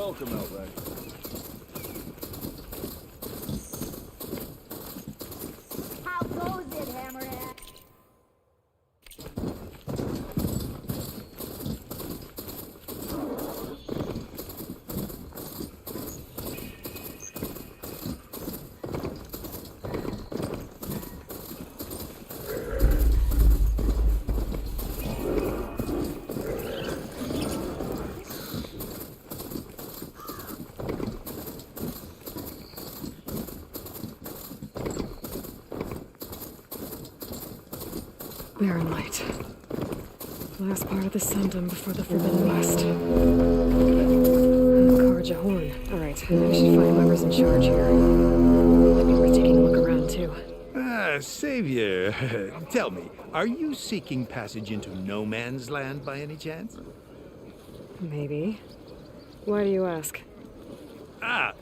welcome out there. How goes it, Hammerhead? Barren Light. Last part of the Sundom before the Forbidden West. Karja Horn. Alright, I should find whoever's in charge here. Maybe we're taking a look around too. Savior, tell me, are you seeking passage into no man's land by any chance? Maybe. Why do you ask?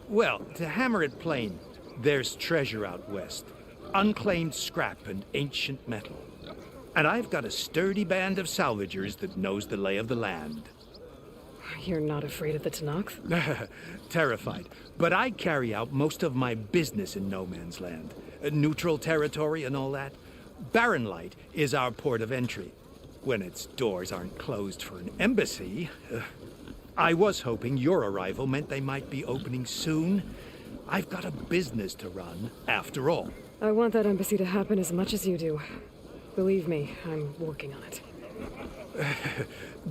Well, to hammer it plain, there's treasure out west. Unclaimed scrap and ancient metal. And I've got a sturdy band of salvagers that knows the lay of the land. You're not afraid of the Tenakth? Terrified. But I carry out most of my business in no man's land. Neutral territory and all that. Barren Light is our port of entry. When its doors aren't closed for an embassy. I was hoping your arrival meant they might be opening soon. I've got a business to run, after all. I want that embassy to happen as much as you do. Believe me, I'm working on it.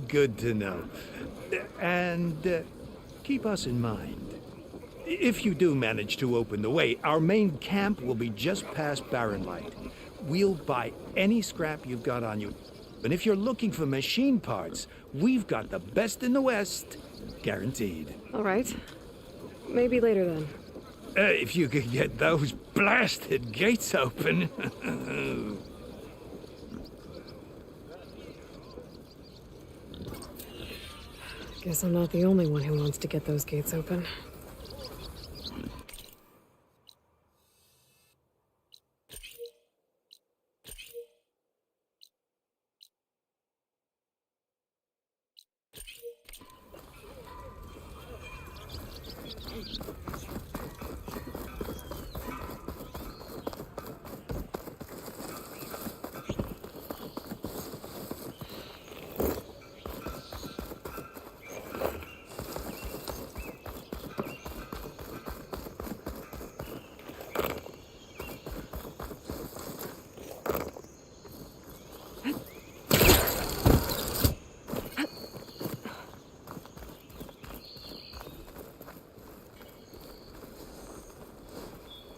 Good to know. And keep us in mind. If you do manage to open the way, our main camp will be just past Barren Light. We'll buy any scrap you've got on you. And if you're looking for machine parts, we've got the best in the West. Guaranteed. All right. Maybe later then. If you could get those blasted gates open. Guess I'm not the only one who wants to get those gates open.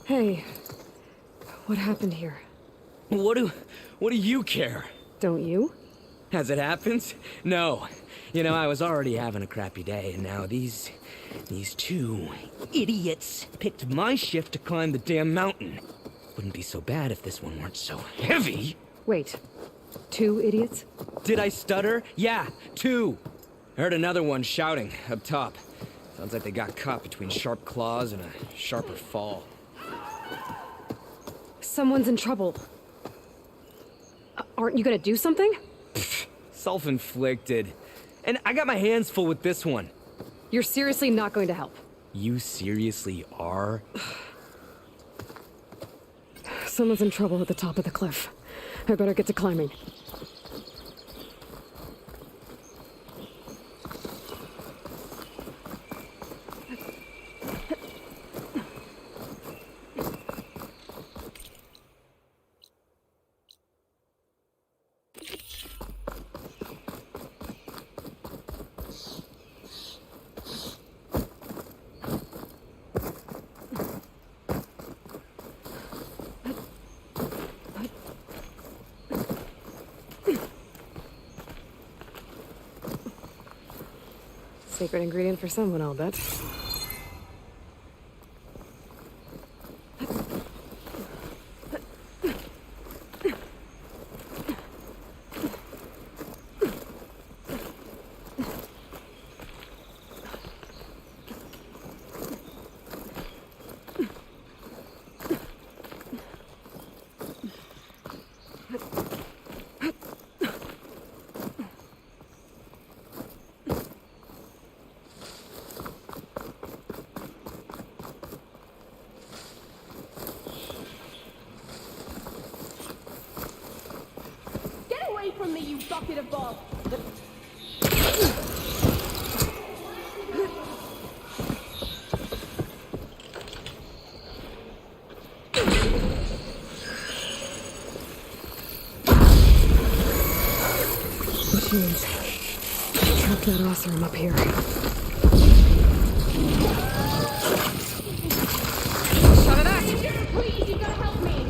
Hey, what happened here? What do you care? Don't you? As it happens? No. You know, I was already having a crappy day, and now these two idiots picked my shift to climb the damn mountain. Wouldn't be so bad if this one weren't so heavy. Wait, 2 idiots? Did I stutter? Yeah, 2. I heard another one shouting up top. Sounds like they got caught between sharp claws and a sharper fall. Someone's in trouble. Aren't you gonna do something? Self-inflicted. And I got my hands full with this one. You're seriously not going to help? You seriously are? Someone's in trouble at the top of the cliff. I better get to climbing. Secret ingredient for someone, I'll bet. bucket of balls. Machines. Track that Oseram up here. Shut it up! Please, you gotta help me.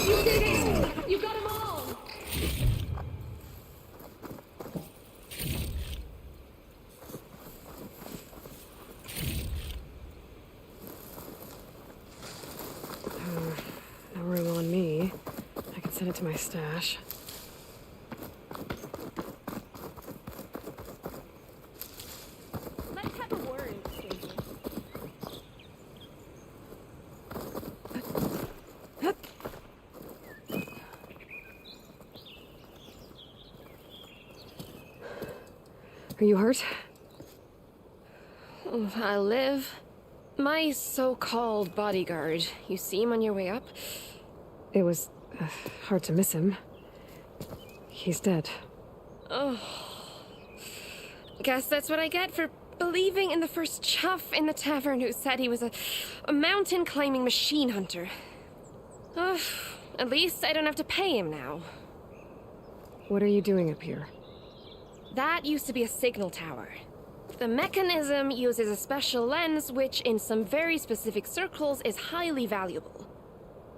You did it! You got them all! No room on me. I can send it to my stash. Let's have a word, stranger. Are you hurt? I live. My so-called bodyguard. You see him on your way up? It was hard to miss him. He's dead. Guess that's what I get for believing in the first chuff in the tavern who said he was a mountain-climbing machine hunter. At least I don't have to pay him now. What are you doing up here? That used to be a signal tower. The mechanism uses a special lens which, in some very specific circles, is highly valuable.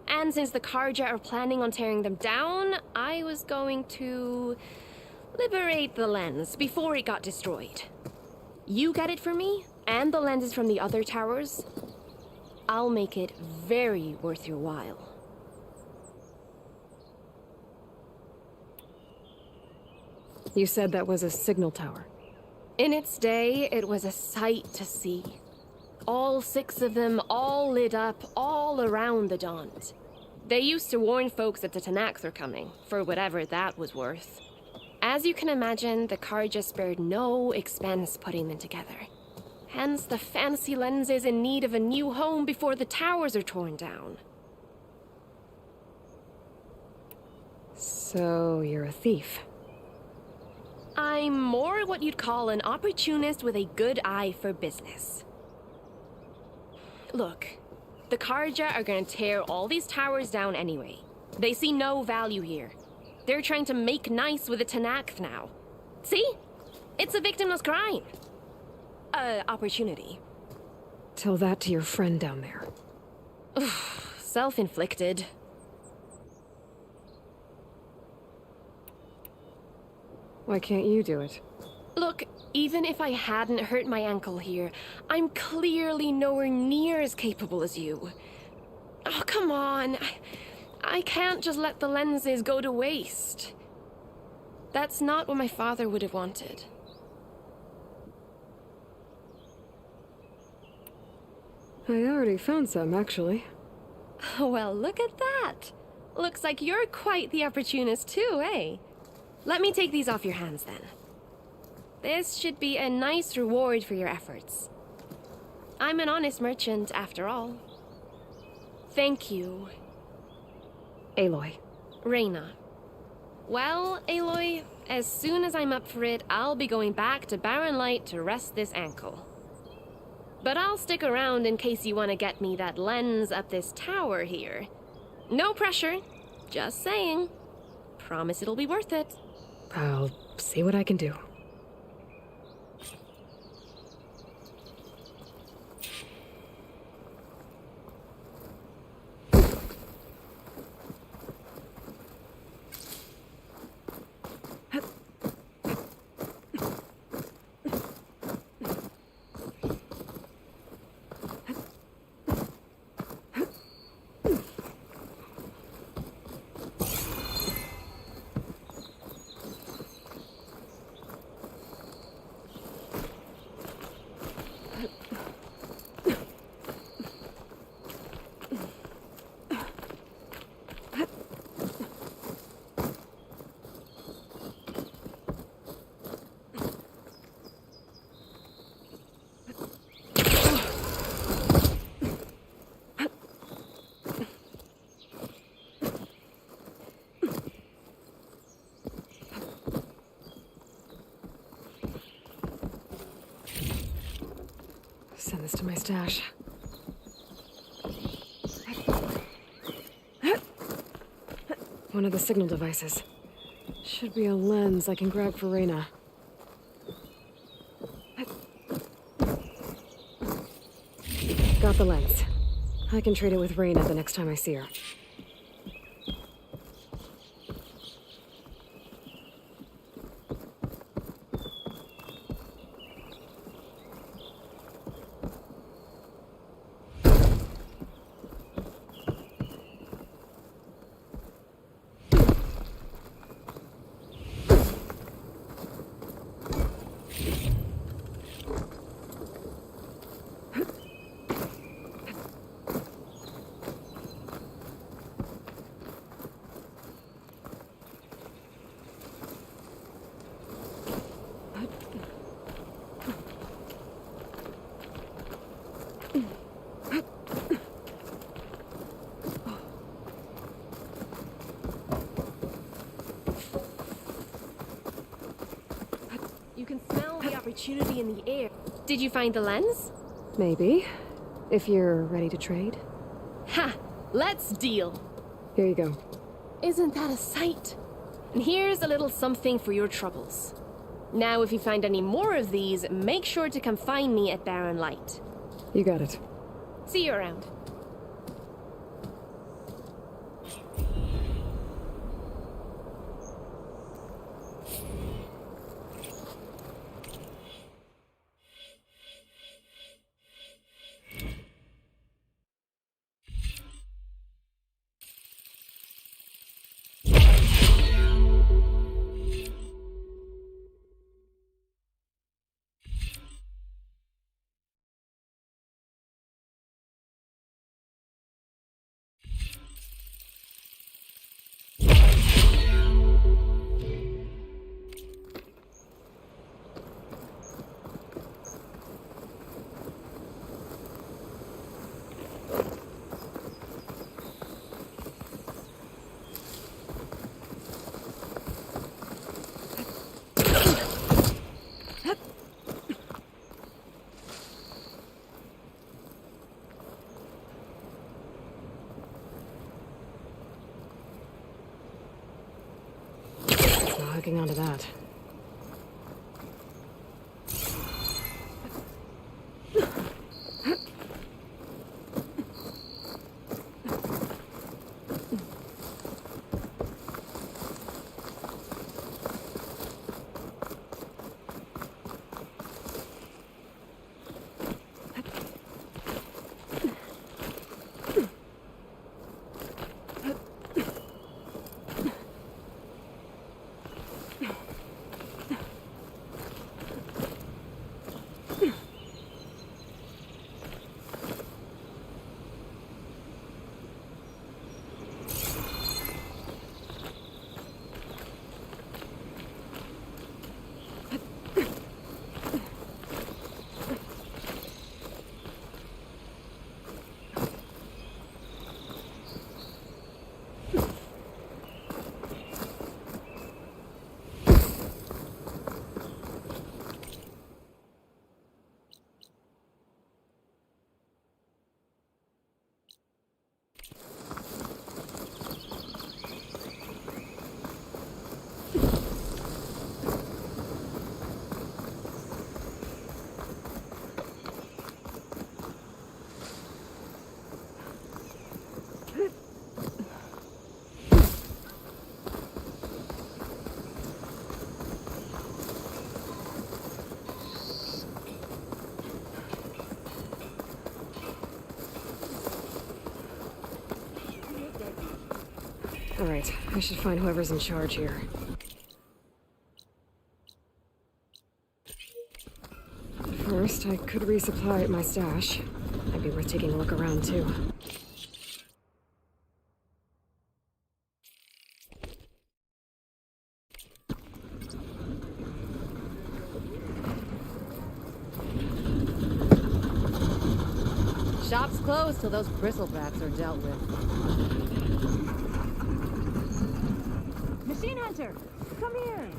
And since the Karja are planning on tearing them down, I was going to liberate the lens before it got destroyed. You get it for me, and the lenses from the other towers. I'll make it very worth your while. You said that was a signal tower. In its day, it was a sight to see. All 6 of them, all lit up, all around the Daunt. They used to warn folks that the Tenakth were coming, for whatever that was worth. As you can imagine, the Karja spared no expense putting them together. Hence the fancy lenses in need of a new home before the towers are torn down. So you're a thief. I'm more what you'd call an opportunist with a good eye for business. Look, the Karja are gonna tear all these towers down anyway. They see no value here. They're trying to make nice with the Tenakth now. See? It's a victimless crime. Opportunity. Tell that to your friend down there. Self-inflicted. Why can't you do it? Look, even if I hadn't hurt my ankle here, I'm clearly nowhere near as capable as you. Oh, come on. I can't just let the lenses go to waste. That's not what my father would have wanted. I already found some, actually. Well, look at that. Looks like you're quite the opportunist too, eh? Let me take these off your hands then. This should be a nice reward for your efforts. I'm an honest merchant, after all. Thank you. Aloy. Reyna. Well, Aloy, as soon as I'm up for it, I'll be going back to Barren Light to rest this ankle. But I'll stick around in case you want to get me that lens up this tower here. No pressure. Just saying. Promise it'll be worth it. I'll see what I can do. this to my stash. One of the signal devices. Should be a lens I can grab for Reyna. Got the lens. I can trade it with Reyna the next time I see her. You can smell the opportunity in the air. Did you find the lens? Maybe. If you're ready to trade. Ha! Let's deal. Here you go. Isn't that a sight? And here's a little something for your troubles. Now, if you find any more of these, make sure to come find me at Barren Light. You got it. See you around. Hooking onto that. Alright, I should find whoever's in charge here. First, I could resupply at my stash. Might be worth taking a look around, too. Shop's closed till those bristlebats are dealt with. Machine Hunter, come here.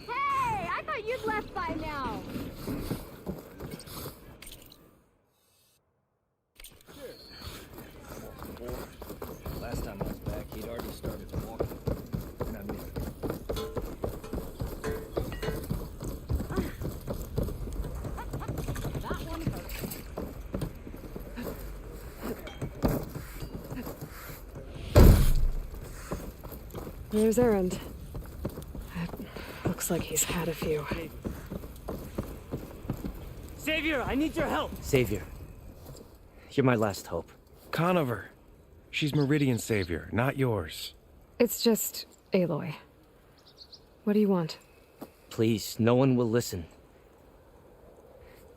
Hey, I thought you'd left by now. Last time I was back, he'd already started walking. And I missed him. That one hurt. There's Erend. Looks like he's had a few. Savior, I need your help! Savior, you're my last hope. Conover. She's Meridian's savior, not yours. It's just Aloy. What do you want? Please, no one will listen.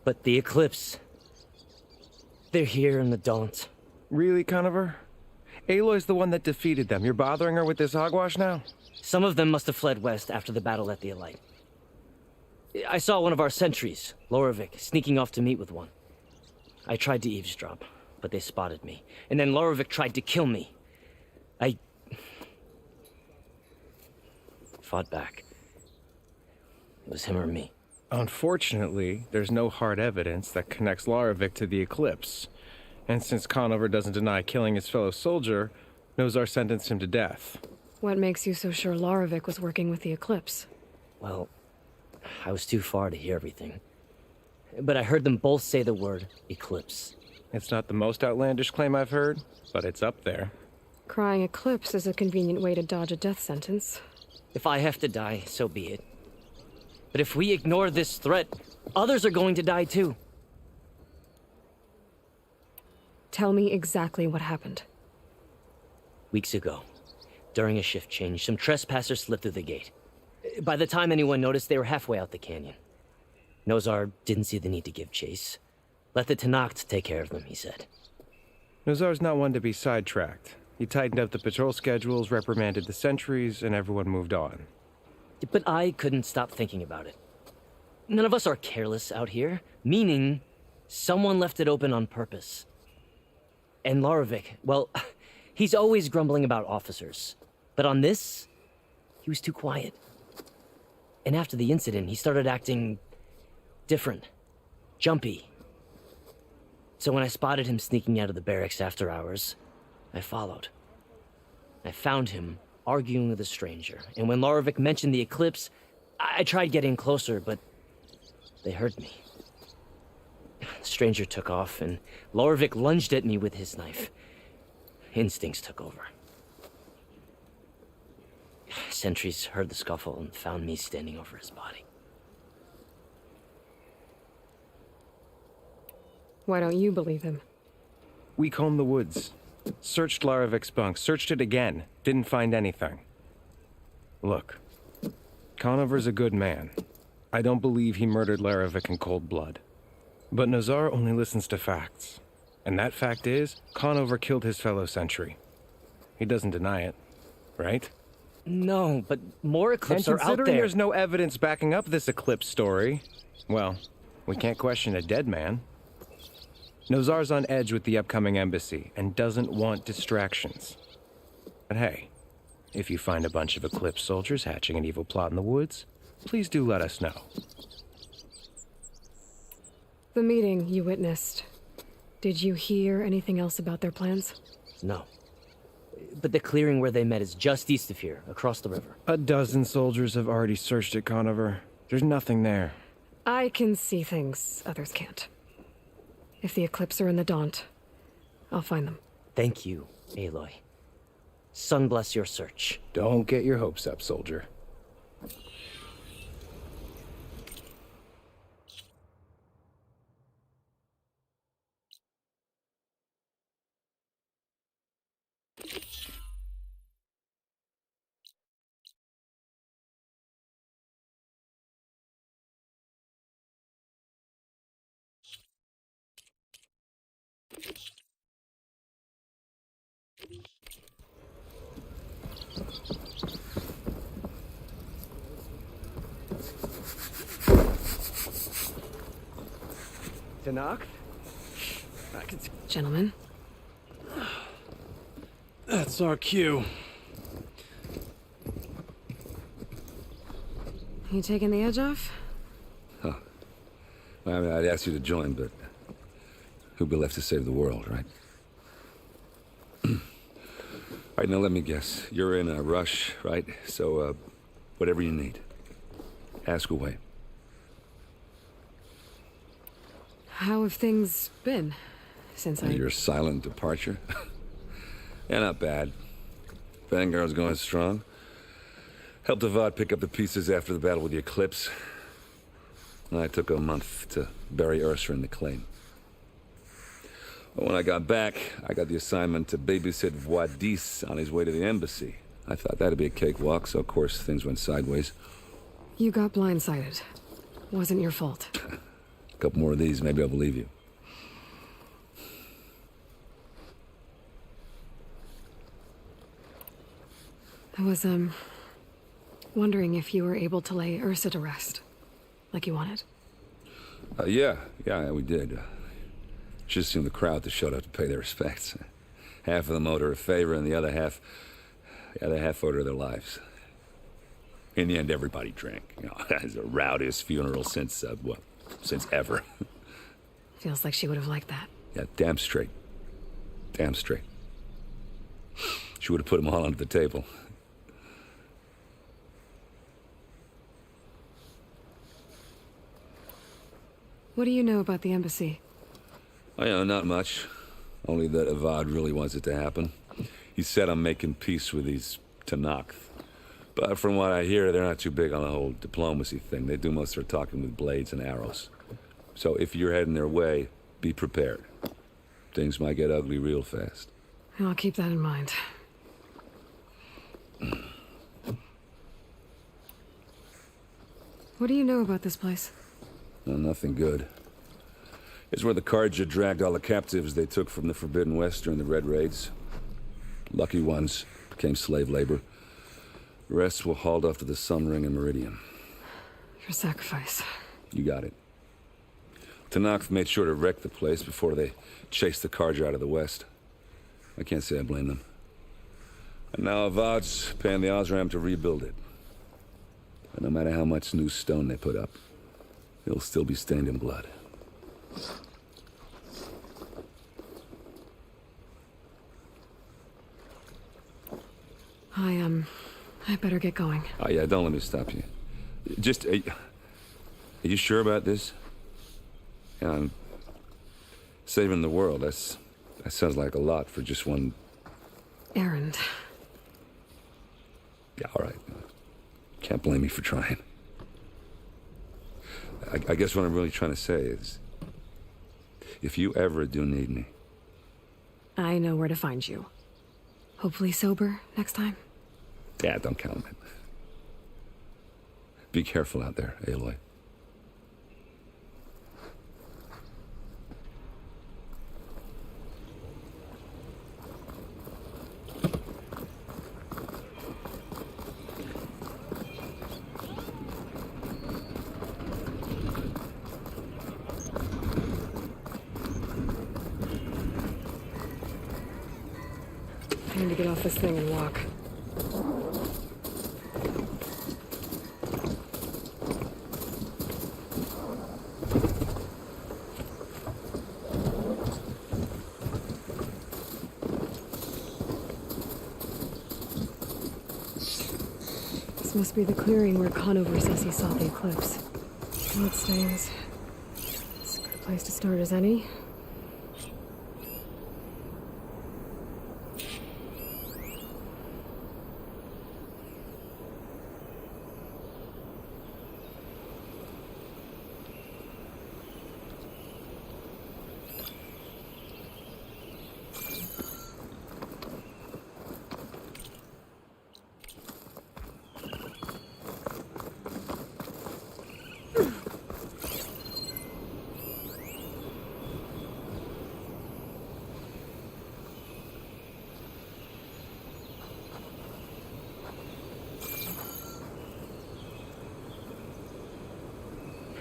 But the Eclipse... They're here in the Daunt. Really, Conover? Aloy's the one that defeated them. You're bothering her with this hogwash now? Some of them must have fled west after the battle at the Elite. I saw one of our sentries, Loravik, sneaking off to meet with one. I tried to eavesdrop, but they spotted me. And then Loravik tried to kill me. I... fought back. It was him or me. Unfortunately, there's no hard evidence that connects Loravik to the Eclipse. And since Conover doesn't deny killing his fellow soldier, Nozar sentenced him to death. What makes you so sure Laravik was working with the Eclipse? Well, I was too far to hear everything. But I heard them both say the word Eclipse. It's not the most outlandish claim I've heard, but it's up there. Crying Eclipse is a convenient way to dodge a death sentence. If I have to die, so be it. But if we ignore this threat, others are going to die too. Tell me exactly what happened. Weeks ago, during a shift change, some trespassers slipped through the gate. By the time anyone noticed, they were halfway out the canyon. Nozar didn't see the need to give chase. Let the Tenakth take care of them, he said. Nozar's not one to be sidetracked. He tightened up the patrol schedules, reprimanded the sentries, and everyone moved on. But I couldn't stop thinking about it. None of us are careless out here, meaning someone left it open on purpose. And Loravik, well, he's always grumbling about officers. But on this, he was too quiet. And after the incident, he started acting different, jumpy. So when I spotted him sneaking out of the barracks after hours, I followed. I found him arguing with a stranger, and when Loravik mentioned the Eclipse, I tried getting closer, but they heard me. The stranger took off, and Loravik lunged at me with his knife. Instincts took over. Sentries heard the scuffle and found me standing over his body. Why don't you believe him? We combed the woods. Searched Laravik's bunk, searched it again. Didn't find anything. Look, Conover's a good man. I don't believe he murdered Laravik in cold blood. But Nozar only listens to facts. And that fact is, Conover killed his fellow sentry. He doesn't deny it, right? No, but more Eclipse And are out considering there. there's no evidence backing up this Eclipse story, well, we can't question a dead man. Nozar's on edge with the upcoming embassy and doesn't want distractions. But hey, if you find a bunch of Eclipse soldiers hatching an evil plot in the woods, please do let us know. The meeting you witnessed. Did you hear anything else about their plans? No. But the clearing where they met is just east of here, across the river. A dozen soldiers have already searched it, Conover. There's nothing there. I can see things others can't. If the Eclipse are in the Daunt, I'll find them. Thank you, Aloy. Sun bless your search. Don't get your hopes up, soldier. Tenakth? Gentlemen, That's our cue. you taking the edge off? I mean, I'd ask you to join, but who'd be left to save the world, right? All right, now let me guess. You're in a rush, right? So, whatever you need, ask away. How have things been since Your silent departure? Yeah, not bad. Vanguard's going strong. Helped Avad pick up the pieces after the battle with the Eclipse. I took a month to bury Ursa in the claim. But when I got back, I got the assignment to babysit Voidis on his way to the embassy. I thought that'd be a cakewalk, so of course things went sideways. You got blindsided. Wasn't your fault. A couple more of these, maybe I'll believe you. I was, wondering if you were able to lay Ursa to rest, like you wanted. Yeah, we did. Just seemed the crowd that showed up to pay their respects. Half of them owed her a favor, and the other half owed her their lives. In the end, everybody drank. You know, it's the rowdiest funeral since ever. Feels like she would have liked that. Yeah, damn straight. Damn straight. She would have put them all under the table. What do you know about the embassy? I know, not much. Only that Avad really wants it to happen. He said I'm making peace with these Tenakth. But from what I hear, they're not too big on the whole diplomacy thing. They do most of their talking with blades and arrows. So if you're heading their way, be prepared. Things might get ugly real fast. I'll keep that in mind. What do you know about this place? No, nothing good. It's where the Carja dragged all the captives they took from the Forbidden West during the Red Raids. Lucky ones became slave labor. The rest were hauled off to the Sun Ring and Meridian. For sacrifice. You got it. Tenakth made sure to wreck the place before they chased the Carja out of the West. I can't say I blame them. And now Avad's paying the Osram to rebuild it. And no matter how much new stone they put up, it'll still be stained in blood. I better get going. Oh yeah, don't let me stop you. Just, are you sure about this? Yeah, I'm saving the world. That sounds like a lot for just one... Errand. Yeah, all right. Can't blame me for trying. I guess what I'm really trying to say is, if you ever do need me... I know where to find you. Hopefully sober next time. Yeah, don't count on it. Be careful out there, Aloy. I need to get off this thing and walk. This must be the clearing where Conover says he saw the eclipse. Bloodstains. As good a place to start as any.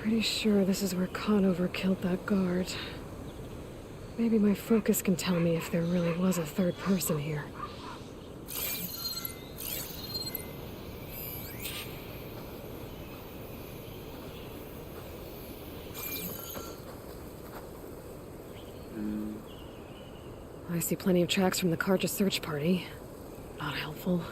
Pretty sure this is where Conover killed that guard. Maybe my focus can tell me if there really was a third person here. I see plenty of tracks from the Karja search party. Not helpful.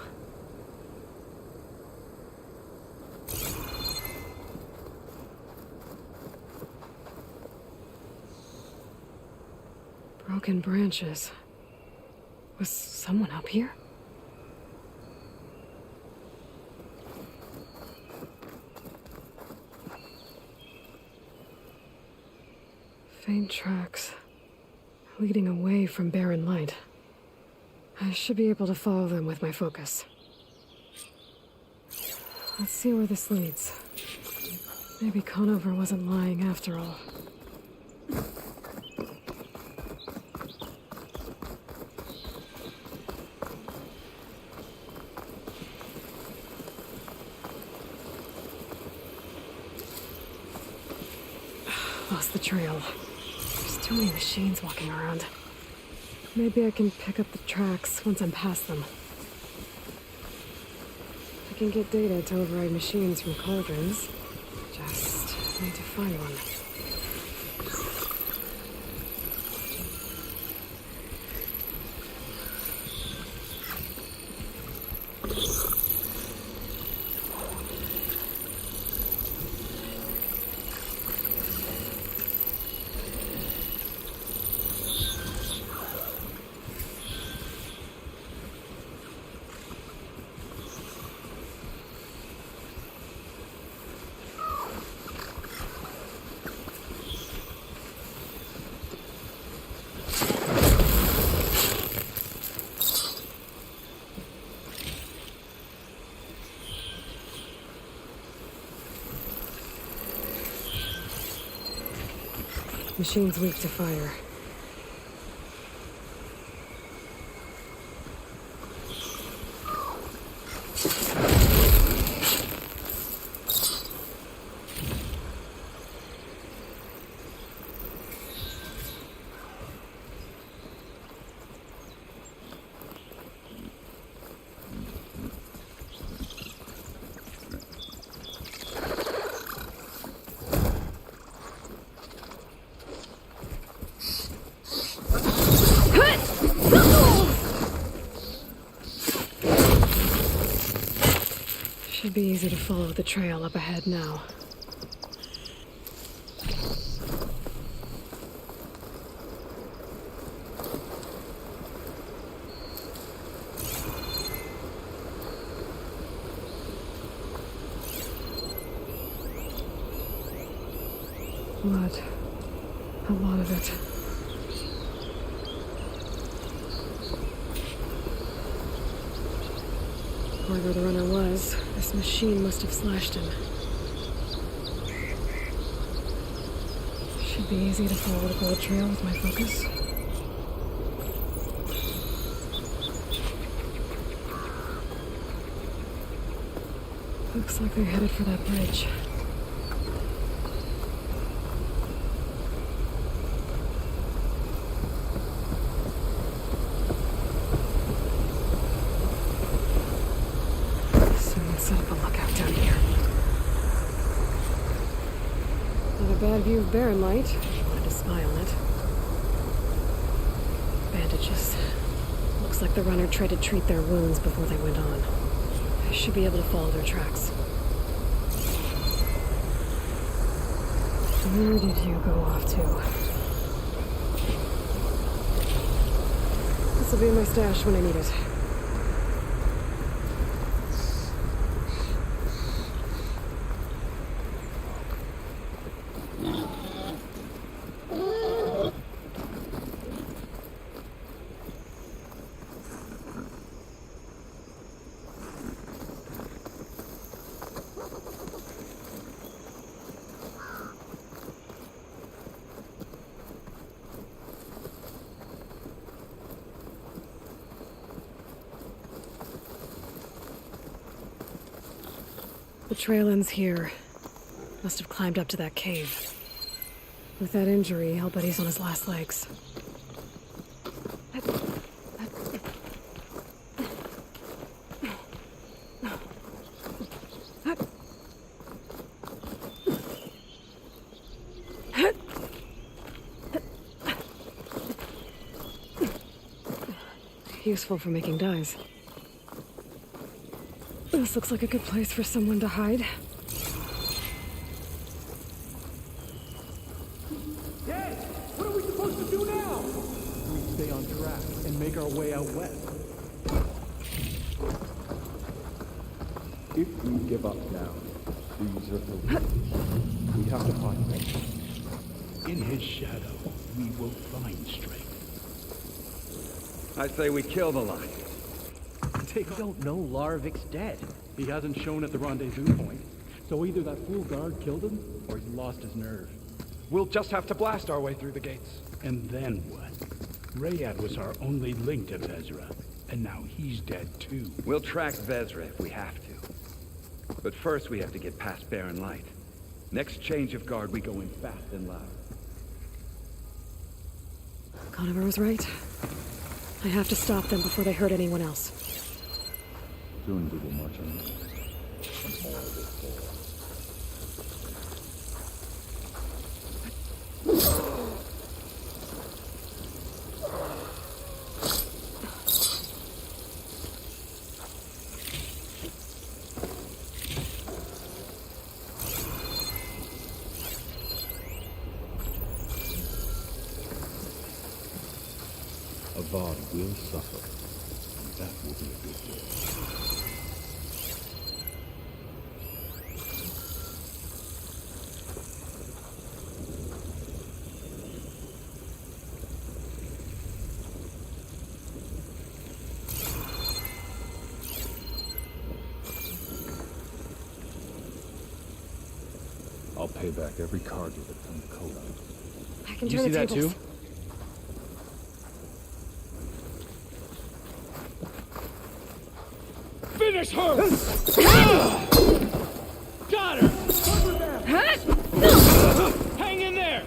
Broken branches. Was someone up here? Faint tracks, leading away from barren light. I should be able to follow them with my focus. Let's see where this leads. Maybe Conover wasn't lying after all. Lost the trail. There's too many machines walking around. Maybe I can pick up the tracks once I'm past them. I can get data to override machines from cauldrons. Just need to find one. Machine's weak to fire. Should be easy to follow the trail up ahead now. Blood. A lot of it. Wherever the runner was, this machine must have slashed him. Should be easy to follow the blood trail with my focus. Looks like they're headed for that bridge. Set up a lookout down here. Not a bad view of barren light. Glad to spy on it. Bandages. Looks like the runner tried to treat their wounds before they went on. I should be able to follow their tracks. Where did you go off to? This'll be my stash when I need it. The trail ends here. Must have climbed up to that cave. With that injury, I'll bet he's on his last legs. Useful for making dyes. This looks like a good place for someone to hide. Dad, what are we supposed to do now? We stay on track and make our way out west. If we give up now, these are the we have to find them. In his shadow, we will find strength. I say we kill the line. They don't know Larvik's dead. He hasn't shown at the rendezvous point. So either that fool guard killed him, or he's lost his nerve. We'll just have to blast our way through the gates. And then what? Rayad was our only link to Vezra, and now he's dead too. We'll track Vezra if we have to. But first we have to get past Barren Light. Next change of guard, we go in fast and loud. Conover was right. I have to stop them before they hurt anyone else. Soon we will march on. Avad will suffer. That will be a good day. I'll pay back every cargo that comes Koda. I can turn the tables. Finish her! Got her! Hang in there!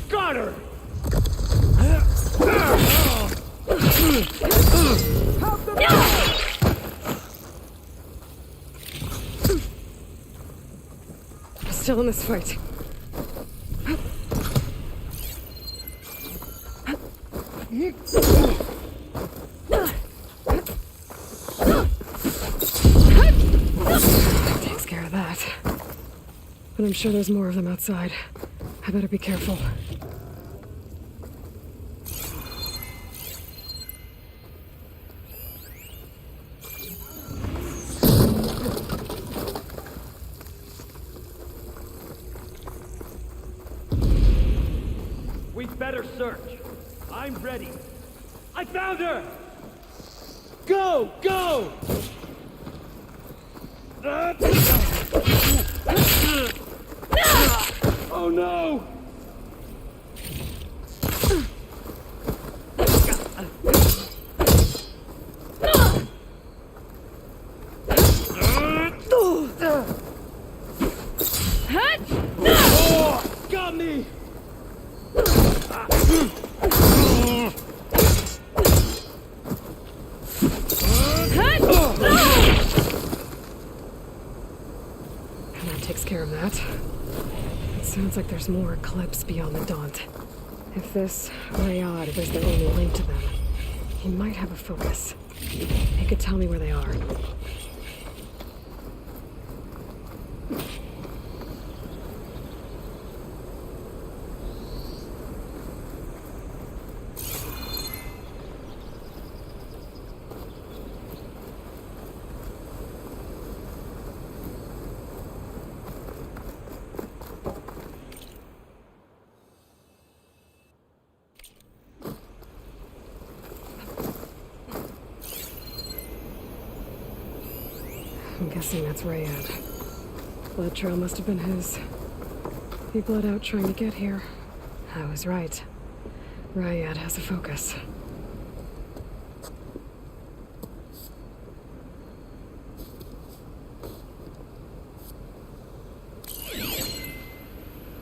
Got her! Still in this fight. Takes care of that. But I'm sure there's more of them outside. I better be careful. We'd better search. I'm ready. I found her! Go! Go! Oh no! Oh, got me! That takes care of that. It sounds like there's more Eclipse beyond the Daunt. If this Rayad was the only link to them, he might have a focus. He could tell me where they are. I'm guessing that's Rayad. Blood trail must have been his. He bled out trying to get here. I was right. Rayad has a focus.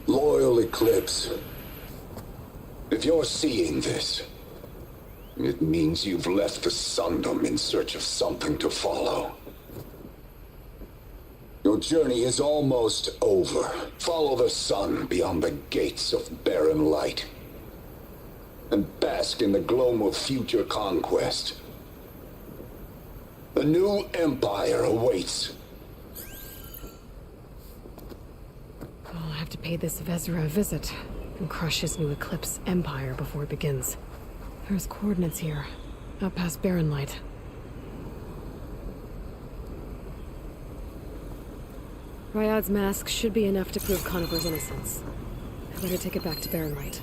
Loyal Eclipse, If you're seeing this, it means you've left the Sundom in search of something to follow. Your journey is almost over. Follow the sun beyond the gates of barren light, and bask in the gloam of future conquest. The new empire awaits. I'll have to pay this Vezra a visit and crush his new Eclipse empire before it begins. There's coordinates here, up past Barren Light. Ryad's mask should be enough to prove Conover's innocence. I better take it back to Barren Light.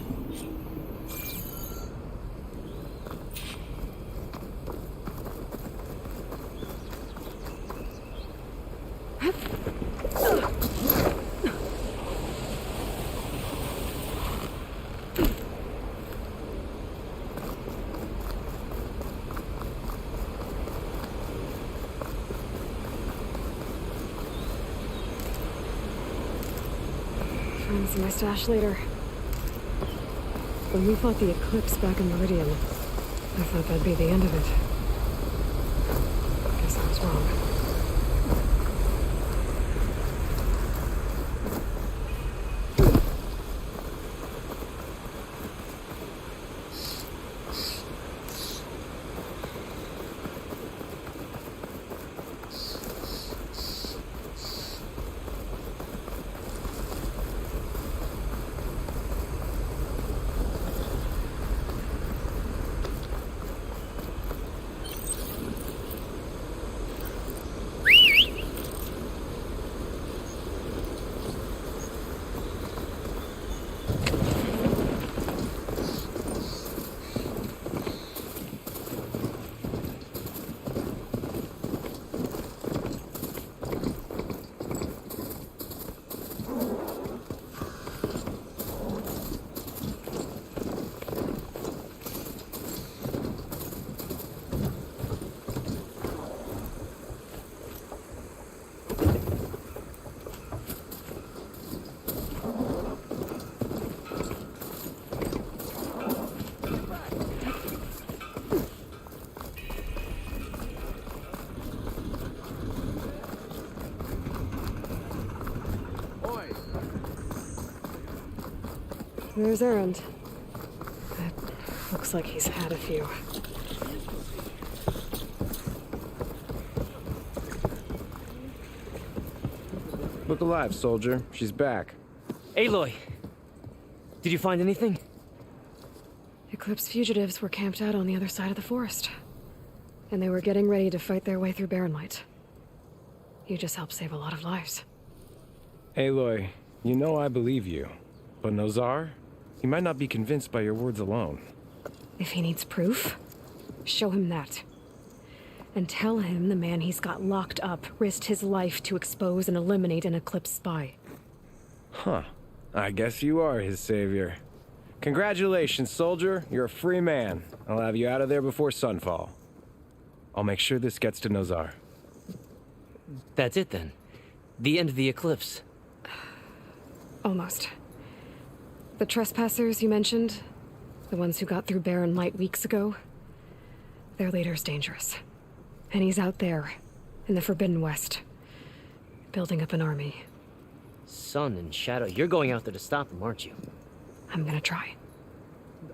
Find my stash later. When we fought the Eclipse back in Meridian, I thought that'd be the end of it. Guess I was wrong. There's Erend. It looks like he's had a few. Look alive, soldier. She's back. Aloy! Did you find anything? Eclipse fugitives were camped out on the other side of the forest. And they were getting ready to fight their way through Barren Light. You just helped save a lot of lives. Aloy, you know I believe you. But Nozar? He might not be convinced by your words alone. If he needs proof, show him that. And tell him the man he's got locked up risked his life to expose and eliminate an Eclipse spy. Huh. I guess you are his savior. Congratulations, soldier. You're a free man. I'll have you out of there before sunfall. I'll make sure this gets to Nozar. That's it then. The end of the Eclipse. Almost. The trespassers you mentioned, the ones who got through Barren Light weeks ago, their leader's dangerous. And he's out there, in the Forbidden West, building up an army. Sun and Shadow, you're going out there to stop him, aren't you? I'm gonna try.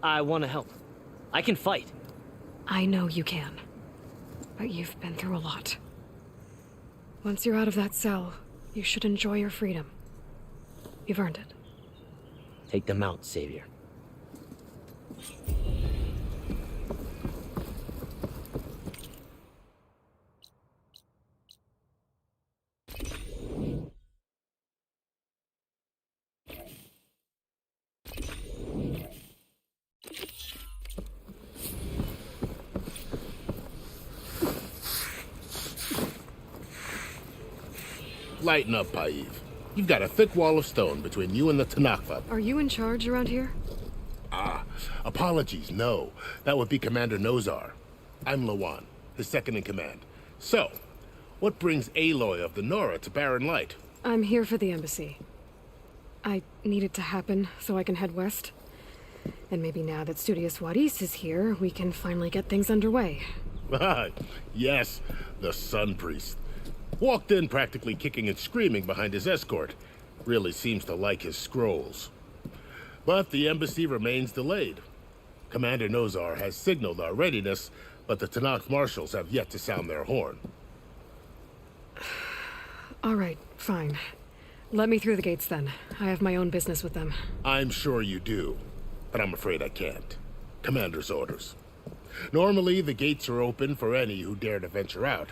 I want to help. I can fight. I know you can. But you've been through a lot. Once you're out of that cell, you should enjoy your freedom. You've earned it. Take them out, Savior. Lighten up, Paiv. You've got a thick wall of stone between you and the Tenakth. Are you in charge around here? Apologies, no. That would be Commander Nozar. I'm Lawan, his second in command. So, what brings Aloy of the Nora to Barren Light? I'm here for the embassy. I need it to happen so I can head west. And maybe now that Studious Wadis is here, we can finally get things underway. Yes, the Sun Priest. Walked in practically kicking and screaming behind his escort. Really seems to like his scrolls. But the embassy remains delayed. Commander Nozar has signaled our readiness, but the Tenakth marshals have yet to sound their horn. All right, fine. Let me through the gates then. I have my own business with them. I'm sure you do, but I'm afraid I can't. Commander's orders. Normally, the gates are open for any who dare to venture out.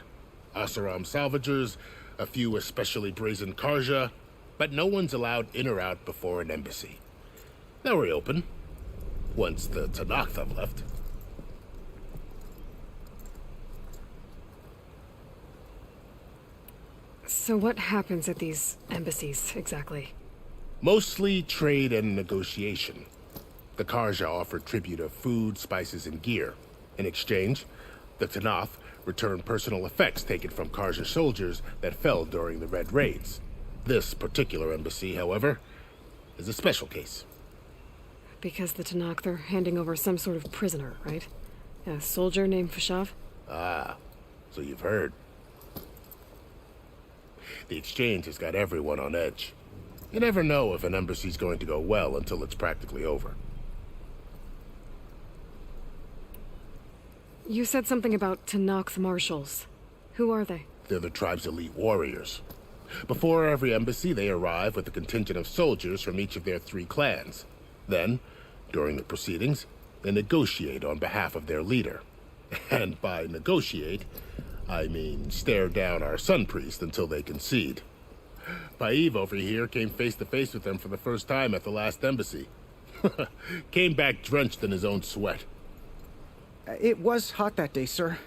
Asaram salvagers, a few especially brazen Karja, but no one's allowed in or out before an embassy. They'll reopen, once the Tenakth have left. So what happens at these embassies, exactly? Mostly trade and negotiation. The Karja offer tribute of food, spices, and gear. In exchange, the Tenakth return personal effects taken from Karja soldiers that fell during the Red Raids. This particular embassy, however, is a special case. Because the Tenakth are handing over some sort of prisoner, right? A soldier named Fashav? Ah, so you've heard. The exchange has got everyone on edge. You never know if an embassy's going to go well until it's practically over. You said something about Tenakth marshals. Who are they? They're the tribe's elite warriors. Before every embassy, they arrive with a contingent of soldiers from each of their 3 clans. Then, during the proceedings, they negotiate on behalf of their leader. And by negotiate, I mean stare down our Sun Priest until they concede. Paiv over here came face to face with them for the first time at the last embassy. Came back drenched in his own sweat. It was hot that day, sir.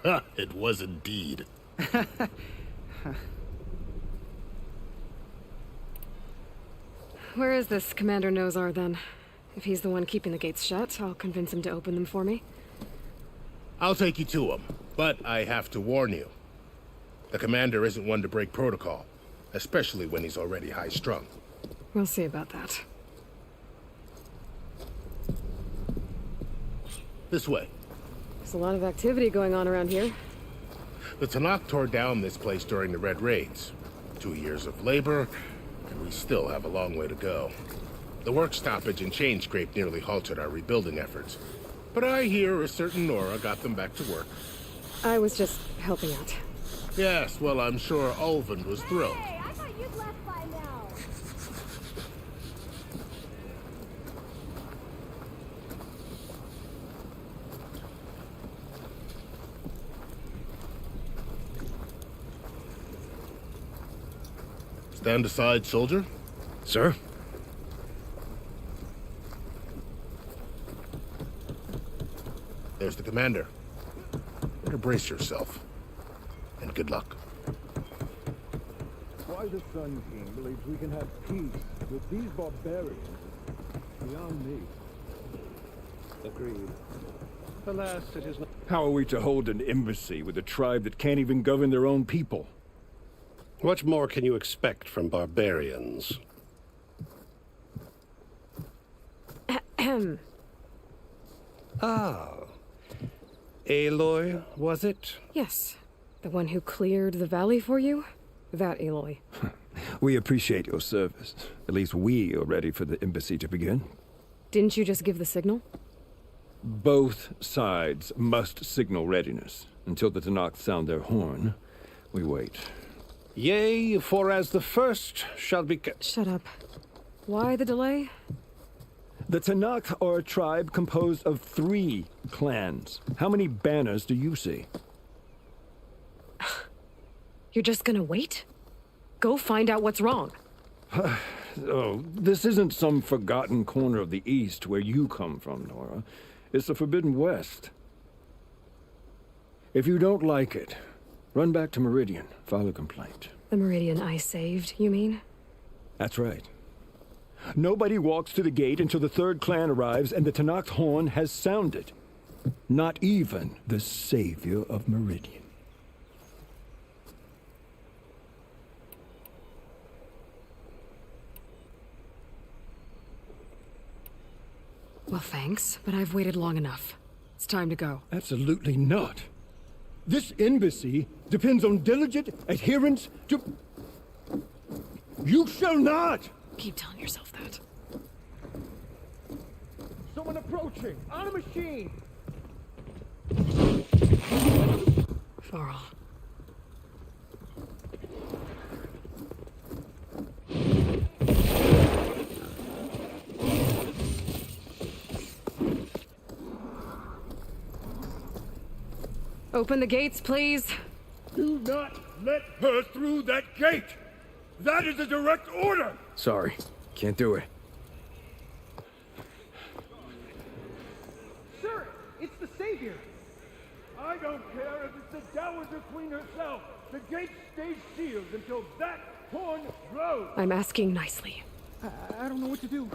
It was indeed. Where is this Commander Nozar, then? If he's the one keeping the gates shut, I'll convince him to open them for me. I'll take you to him, but I have to warn you. The commander isn't one to break protocol, especially when he's already high-strung. We'll see about that. This way. There's a lot of activity going on around here. The Tenakth tore down this place during the Red Raids. 2 years of labor, and we still have a long way to go. The work stoppage and chain scrape nearly halted our rebuilding efforts. But I hear a certain Nora got them back to work. I was just helping out. Yes, well, I'm sure Ulvund was thrilled. Hey, I thought you'd left by now. Stand aside, soldier. Sir? There's the commander. Better brace yourself. And good luck. Why the Sun King believes we can have peace with these barbarians beyond me. Agreed. Alas, it is not. How are we to hold an embassy with a tribe that can't even govern their own people? What more can you expect from barbarians? Ah. Aloy, was it? Yes. The one who cleared the valley for you? That Aloy. We appreciate your service. At least we are ready for the embassy to begin. Didn't you just give the signal? Both sides must signal readiness. Until the Tenakth sound their horn, we wait. Yea, for as the first shall be... Shut up. Why the delay? The Tenakth are a tribe composed of 3 clans. How many banners do you see? You're just gonna wait? Go find out what's wrong. Oh, this isn't some forgotten corner of the East where you come from, Nora. It's the Forbidden West. If you don't like it, run back to Meridian, file a complaint. The Meridian I saved, you mean? That's right. Nobody walks to the gate until the 3rd clan arrives and the Tenakth horn has sounded. Not even the savior of Meridian. Well, thanks, but I've waited long enough. It's time to go. Absolutely not. This embassy depends on diligent adherence to... You shall not! Keep telling yourself that. Someone approaching! On a machine! Varl. Open the gates, please. Do not let her through that gate! That is a direct order! Sorry, can't do it. Sir, it's the Savior! I don't care if it's the Dowager Queen herself! The gate stays sealed until that horn blows! I'm asking nicely. I don't know what to do.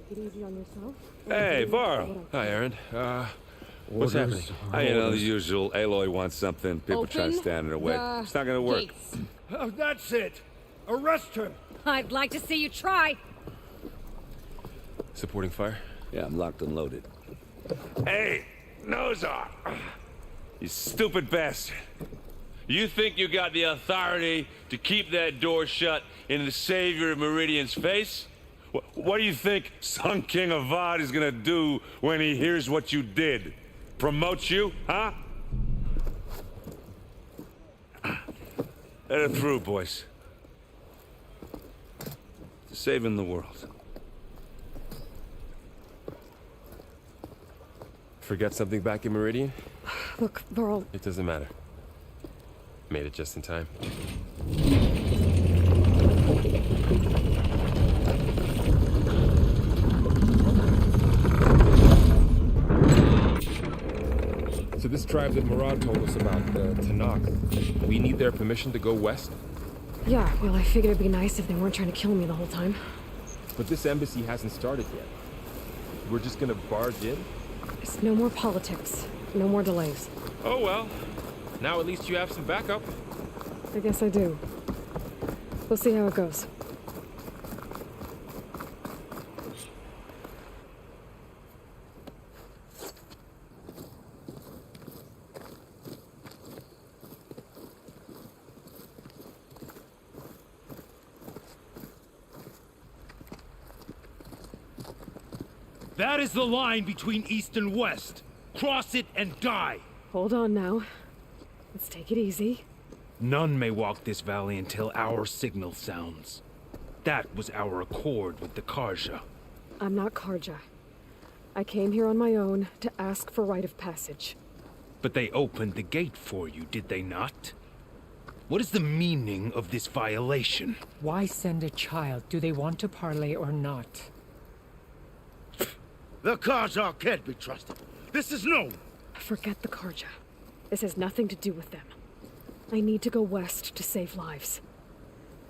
Take it easy on yourself. Hey, Varl. Hi, Aaron. What's Orders, happening? You know, the usual. Aloy wants something. People try to stand in her way. It's not gonna work. Oh, that's it! Arrest him! I'd like to see you try. Supporting fire? Yeah, I'm locked and loaded. Hey, Nozar! You stupid bastard. You think you got the authority to keep that door shut in the Savior of Meridian's face? What do you think Sun King Avad is gonna do when he hears what you did? Promote you, huh? Let her through, boys. Saving the world. Forget something back in Meridian? Look, Varl. It doesn't matter. Made it just in time. So this tribe that Murad told us about, the Tanakh, we need their permission to go west? Yeah, well, I figured it'd be nice if they weren't trying to kill me the whole time. But this embassy hasn't started yet. We're just gonna barge in? It's no more politics. No more delays. Oh well. Now at least you have some backup. I guess I do. We'll see how it goes. That is the line between East and West. Cross it and die. Hold on now. Let's take it easy. None may walk this valley until our signal sounds. That was our accord with the Karja. I'm not Karja. I came here on my own to ask for rite of passage. But they opened the gate for you, did they not? What is the meaning of this violation? Why send a child? Do they want to parley or not? The Karja can't be trusted. This is known. Forget the Karja. This has nothing to do with them. I need to go west to save lives.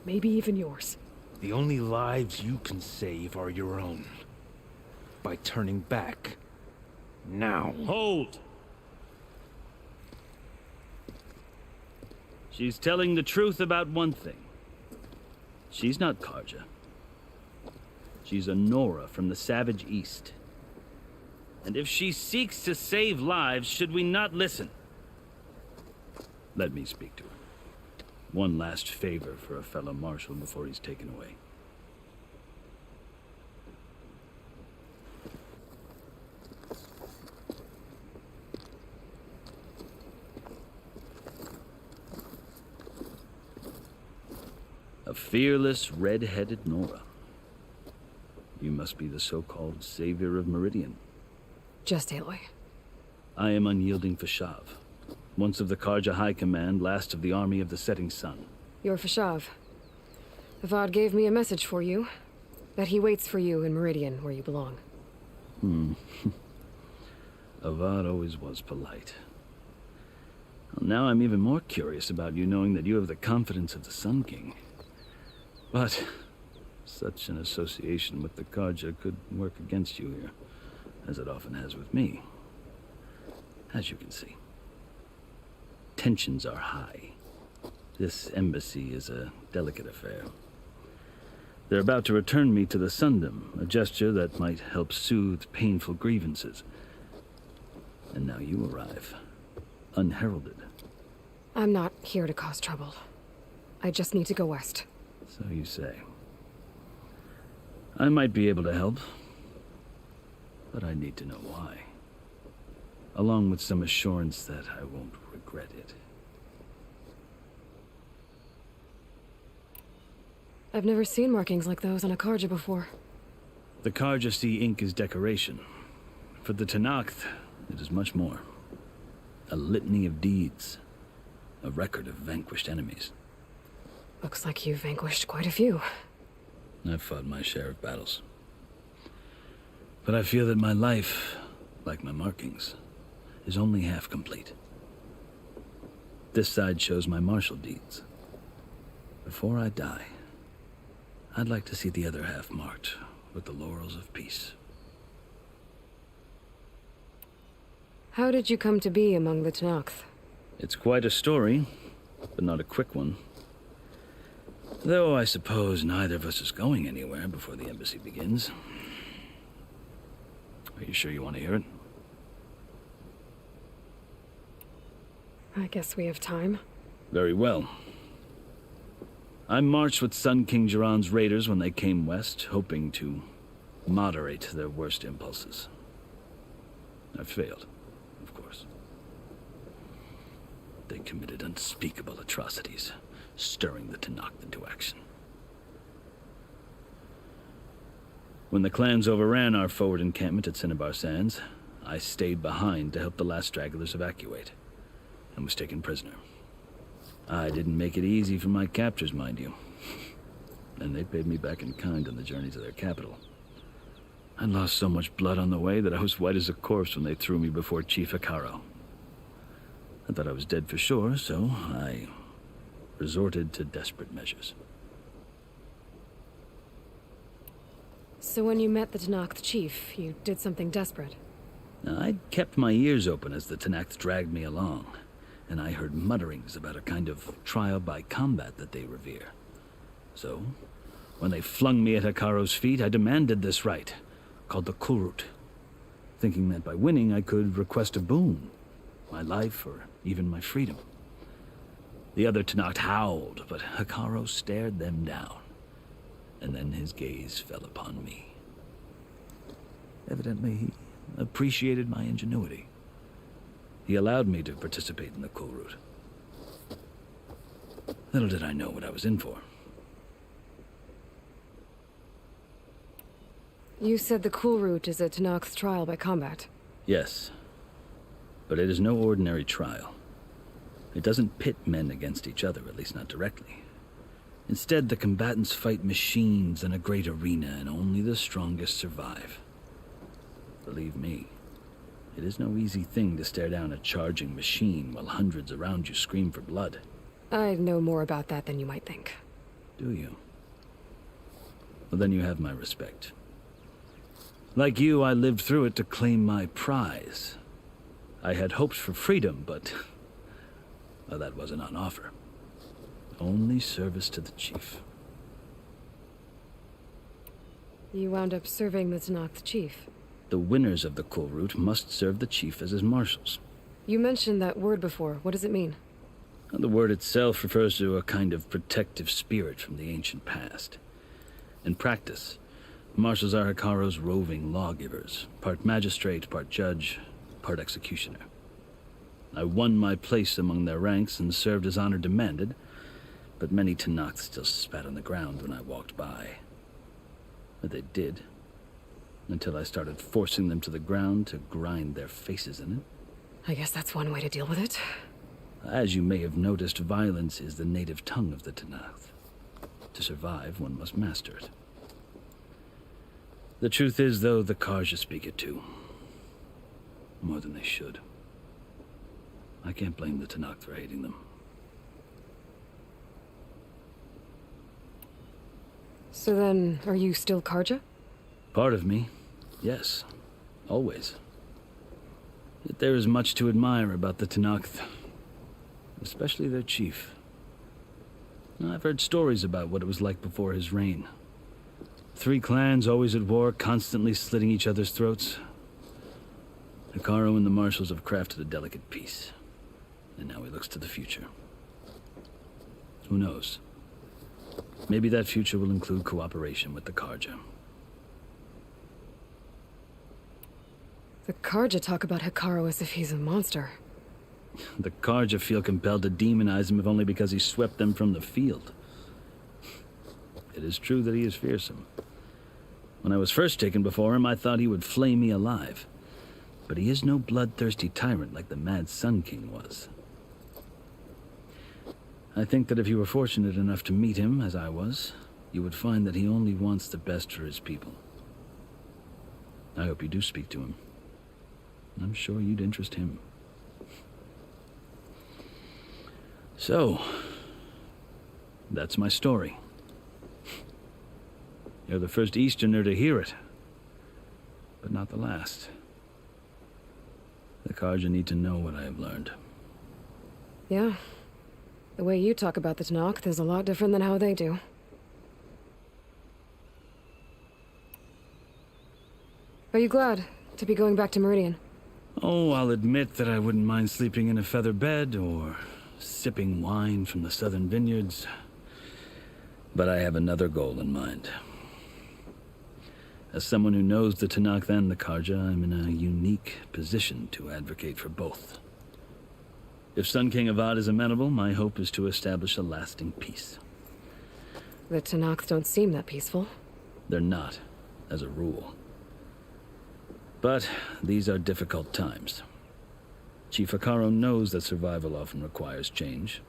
Maybe even yours. The only lives you can save are your own. By turning back. Now. Hold! She's telling the truth about one thing. She's not Karja. She's a Nora from the Savage East. And if she seeks to save lives, should we not listen? Let me speak to her. One last favor for a fellow marshal before he's taken away. A fearless, red-headed Nora. You must be the so-called Savior of Meridian. Just Aloy. I am Unyielding Fashav, once of the Karja High Command, last of the Army of the Setting Sun. You're Fashav. Avad gave me a message for you. That he waits for you in Meridian, where you belong. Avad always was polite. Well, now I'm even more curious about you knowing that you have the confidence of the Sun King. But such an association with the Karja could work against you here, as it often has with me. As you can see. Tensions are high. This embassy is a delicate affair. They're about to return me to the Sundom, a gesture that might help soothe painful grievances. And now you arrive, unheralded. I'm not here to cause trouble. I just need to go west. So you say. I might be able to help, but I need to know why. Along with some assurance that I won't regret it. I've never seen markings like those on a Karja before. The Karja see ink as decoration. For the Tenakth, it is much more. A litany of deeds. A record of vanquished enemies. Looks like you've vanquished quite a few. I've fought my share of battles. But I feel that my life, like my markings, is only half complete. This side shows my martial deeds. Before I die, I'd like to see the other half marked with the laurels of peace. How did you come to be among the Tenakth? It's quite a story, but not a quick one. Though I suppose neither of us is going anywhere before the embassy begins. Are you sure you want to hear it? I guess we have time. Very well. I marched with Sun King Jiran's raiders when they came west, hoping to moderate their worst impulses. I failed, of course. They committed unspeakable atrocities, stirring the Tenakth into action. When the clans overran our forward encampment at Cinnabar Sands, I stayed behind to help the last stragglers evacuate, and was taken prisoner. I didn't make it easy for my captors, mind you. And they paid me back in kind on the journey to their capital. I'd lost so much blood on the way that I was white as a corpse when they threw me before Chief Hekarro. I thought I was dead for sure, so I resorted to desperate measures. So when you met the Tenakth chief, you did something desperate? I'd kept my ears open as the Tenakth dragged me along, and I heard mutterings about a kind of trial by combat that they revere. So, when they flung me at Hekarro's feet, I demanded this right, called the Kulrut, thinking that by winning I could request a boon, my life or even my freedom. The other Tenakth howled, but Hekarro stared them down, and then his gaze fell upon me. Evidently, he appreciated my ingenuity. He allowed me to participate in the Kulrut. Little did I know what I was in for. You said the Kulrut is a Tenakth trial by combat. Yes, but it is no ordinary trial. It doesn't pit men against each other, at least not directly. Instead, the combatants fight machines in a great arena, and only the strongest survive. Believe me, it is no easy thing to stare down a charging machine while hundreds around you scream for blood. I know more about that than you might think. Do you? Well, then you have my respect. Like you, I lived through it to claim my prize. I had hopes for freedom, but well, that wasn't on offer. Only service to the chief. You wound up serving the Tenakth chief. The winners of the Kulrut must serve the chief as his marshals. You mentioned that word before. What does it mean? The word itself refers to a kind of protective spirit from the ancient past. In practice, marshals are Hekarro's roving lawgivers, part magistrate, part judge, part executioner. I won my place among their ranks and served as honor demanded, but many Tenakth still spat on the ground when I walked by. But they did, until I started forcing them to the ground to grind their faces in it. I guess that's one way to deal with it. As you may have noticed, violence is the native tongue of the Tenakth. To survive, one must master it. The truth is, though, the Karja speak it too. More than they should. I can't blame the Tenakth for hating them. So then, are you still Karja? Part of me, yes. Always. Yet there is much to admire about the Tenakth. Especially their chief. I've heard stories about what it was like before his reign. Three clans always at war, constantly slitting each other's throats. Hekarro and the Marshals have crafted a delicate peace. And now he looks to the future. Who knows? Maybe that future will include cooperation with the Karja. The Karja talk about Hekarro as if he's a monster. The Karja feel compelled to demonize him if only because he swept them from the field. It is true that he is fearsome. When I was first taken before him, I thought he would flay me alive. But he is no bloodthirsty tyrant like the Mad Sun King was. I think that if you were fortunate enough to meet him, as I was, you would find that he only wants the best for his people. I hope you do speak to him. I'm sure you'd interest him. So, that's my story. You're the first Easterner to hear it, but not the last. The Karja need to know what I have learned. Yeah. The way you talk about the Tenakth is a lot different than how they do. Are you glad to be going back to Meridian? Oh, I'll admit that I wouldn't mind sleeping in a feather bed or sipping wine from the southern vineyards. But I have another goal in mind. As someone who knows the Tenakth and the Karja, I'm in a unique position to advocate for both. If Sun King Avad is amenable, my hope is to establish a lasting peace. The Tenakth don't seem that peaceful. They're not, as a rule. But these are difficult times. Chief Hekarro knows that survival often requires change,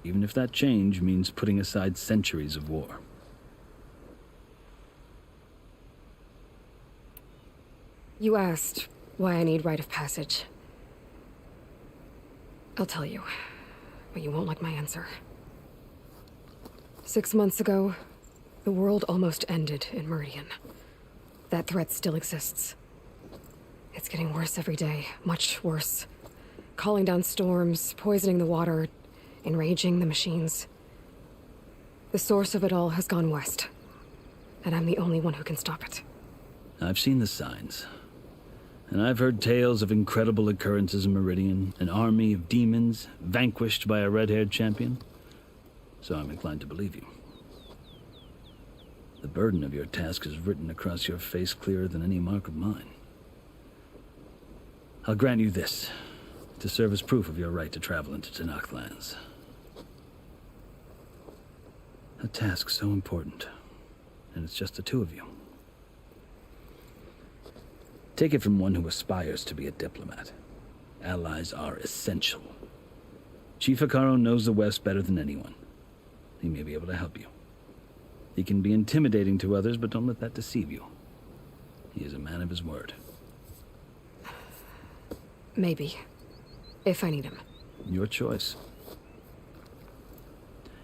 even if that change means putting aside centuries of war. You asked why I need rite of passage. I'll tell you, but you won't like my answer. 6 months ago, the world almost ended in Meridian. That threat still exists. It's getting worse every day, much worse. Calling down storms, poisoning the water, enraging the machines. The source of it all has gone west, and I'm the only one who can stop it. I've seen the signs. And I've heard tales of incredible occurrences in Meridian, an army of demons vanquished by a red-haired champion. So I'm inclined to believe you. The burden of your task is written across your face clearer than any mark of mine. I'll grant you this, to serve as proof of your right to travel into Tenakth lands. A task so important, and it's just the two of you. Take it from one who aspires to be a diplomat. Allies are essential. Chief Hekarro knows the West better than anyone. He may be able to help you. He can be intimidating to others, but don't let that deceive you. He is a man of his word. Maybe. If I need him. Your choice.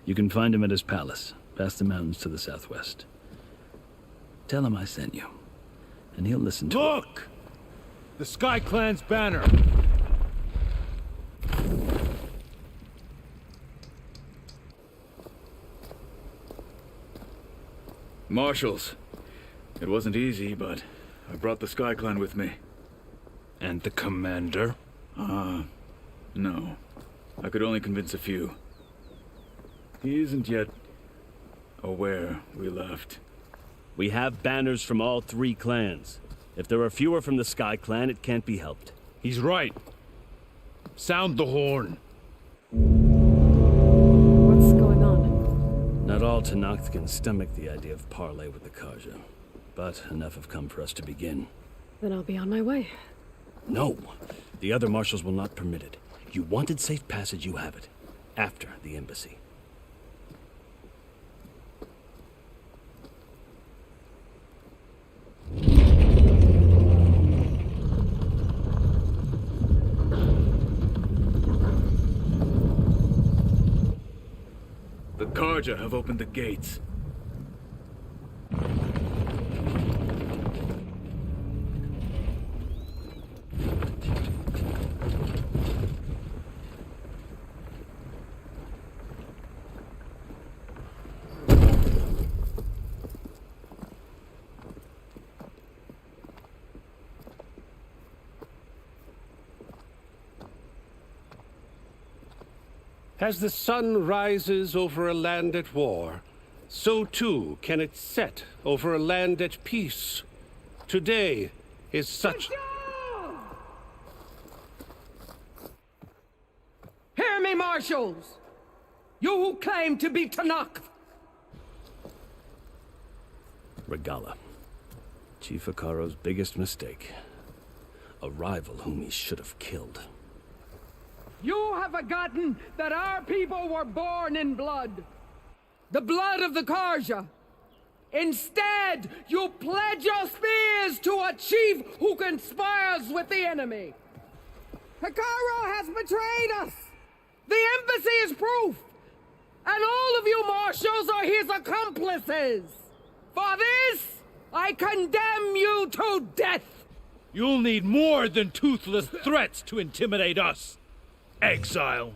You can find him at his palace, past the mountains to the southwest. Tell him I sent you, and he'll listen to it. Look! The Sky Clan's banner! Marshals. It wasn't easy, but I brought the Sky Clan with me. And the commander? No. I could only convince a few. He isn't yet aware we left. We have banners from all three clans. If there are fewer from the Sky Clan, it can't be helped. He's right. Sound the horn. What's going on? Not all Tenakth can stomach the idea of parley with the Karja, but enough have come for us to begin. Then I'll be on my way. No! The other marshals will not permit it. You wanted safe passage, you have it. After the embassy. The Karja have opened the gates. As the sun rises over a land at war, so too can it set over a land at peace. Today is such... Hear me, marshals! You who claim to be Tanakh! Regala. Chief Akaro's biggest mistake. A rival whom he should have killed. You have forgotten that our people were born in blood. The blood of the Karja. Instead, you pledge your spears to a chief who conspires with the enemy. Akaro has betrayed us. The embassy is proof. And all of you marshals are his accomplices. For this, I condemn you to death. You'll need more than toothless threats to intimidate us, exile.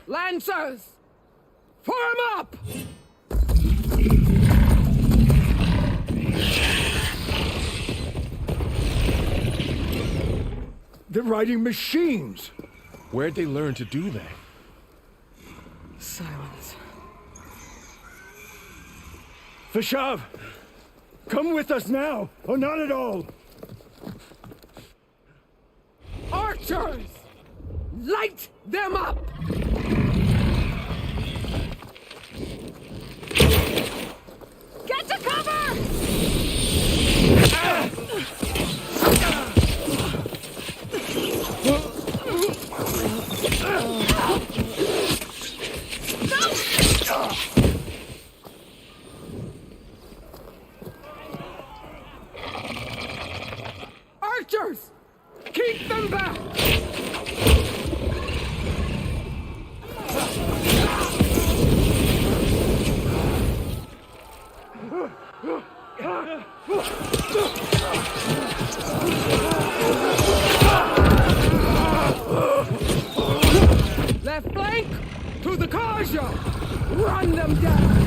Lancers, form up! They're riding machines! Where'd they learn to do that? Silence. Fashav! Come with us now, or not at all! Archers! Light them up! Get to cover! Archers! Keep them back! Left flank to the Karja! Run them down!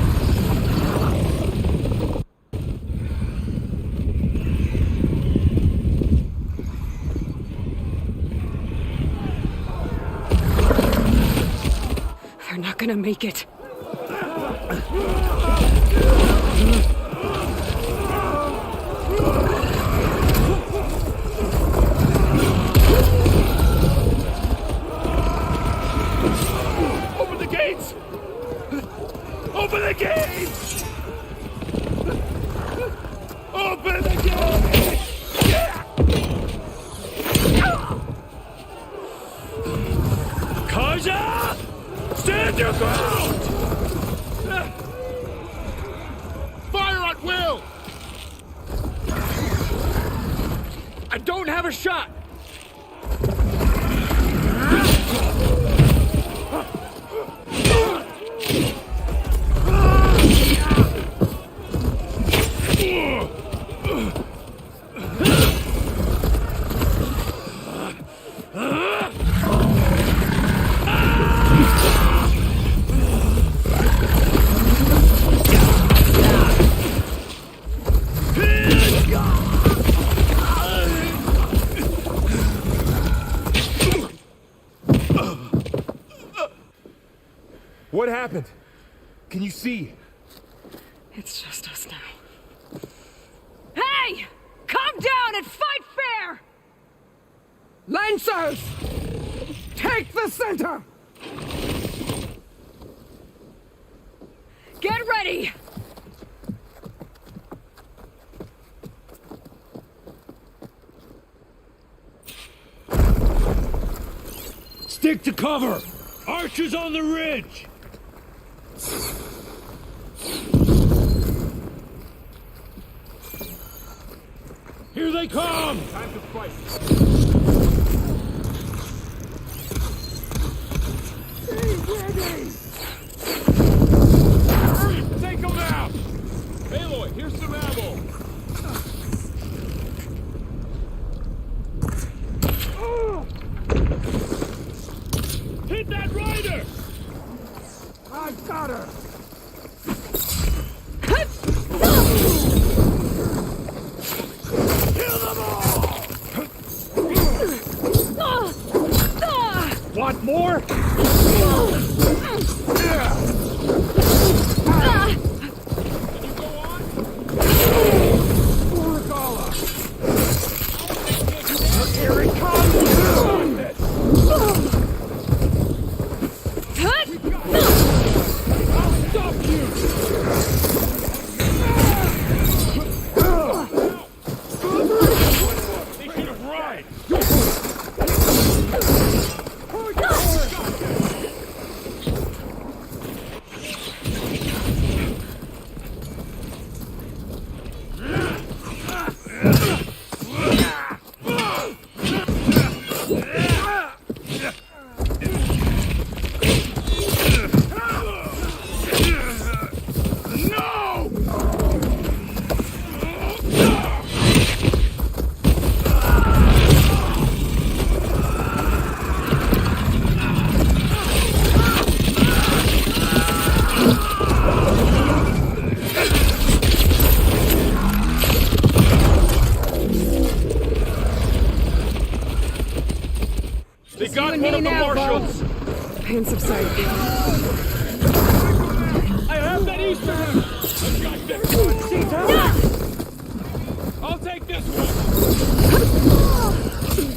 They're not gonna make it. Open the gates! Open the gates! Open the gates! Karja! Stand your ground! Fire at will! I don't have a shot! What happened? Can you see? It's just us now. Hey! Calm down and fight fair! Lancers! Take the center! Get ready! Stick to cover! Archers on the ridge! Here they come! Time to fight. Take them out! Aloy, here's some ammo! Hit that rock! this? Pain subsided. I have that Eastern! I've got this one! I'll take this one!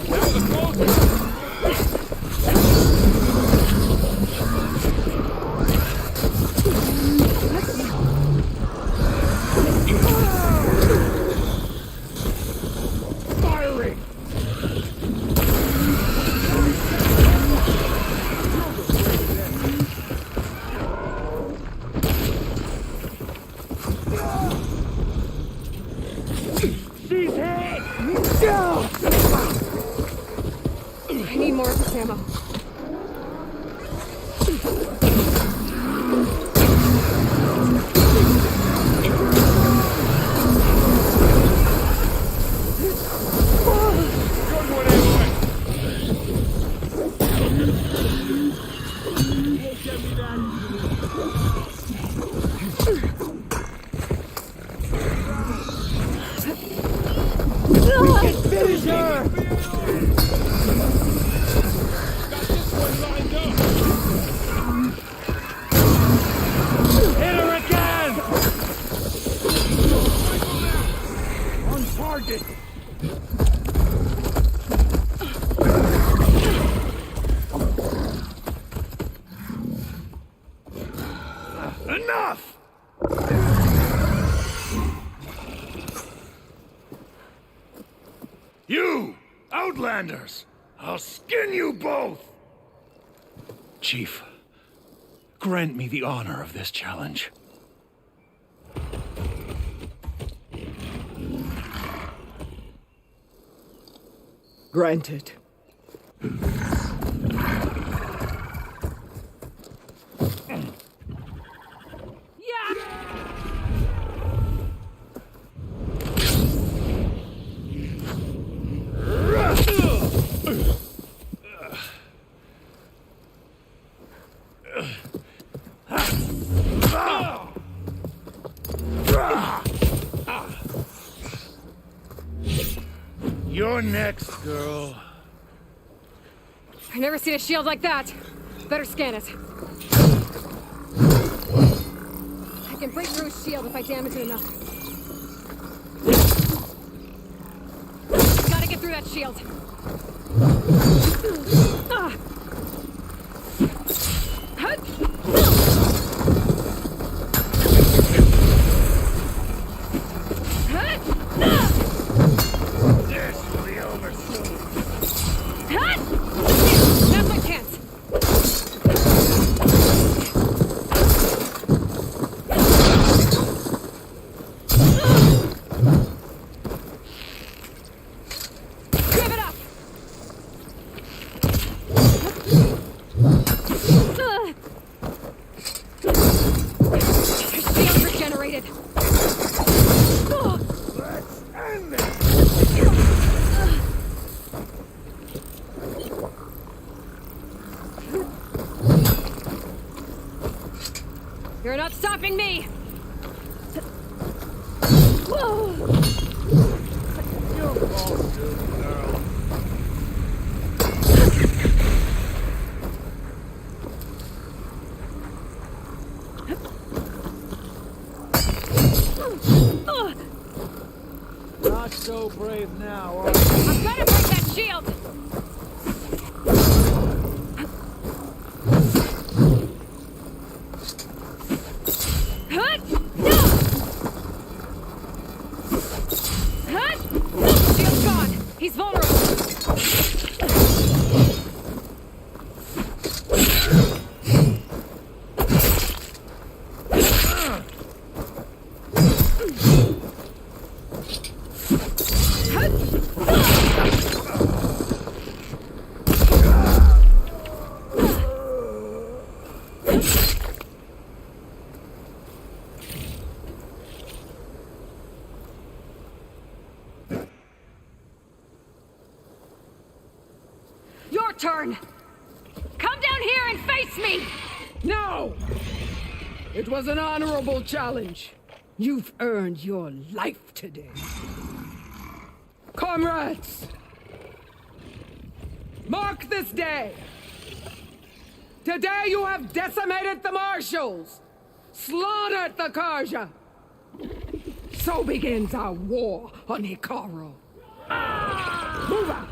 Now the closer! Firing! She's hit! I need more of this ammo. Finish her! Got this one lined up! Hit her again! On target! Enough! You! Outlanders! I'll skin you both! Chief, grant me the honor of this challenge. Granted. You're next, girl. I've never seen a shield like that. Better scan it. I can break through his shield if I damage it enough. Gotta get through that shield. This will be over soon. That's my chance. Give it up. Your shield regenerated. Let's end this! You're not stopping me! You'll fall soon, girl. Not so brave now, are I've gotta break that shield! Shield's gone! He's vulnerable! Your turn! Come down here and face me! No! It was an honorable challenge. You've earned your life today. Comrades! Mark this day Today you have decimated the marshals, slaughtered the Karja. So begins our war on Hikaru. Move out!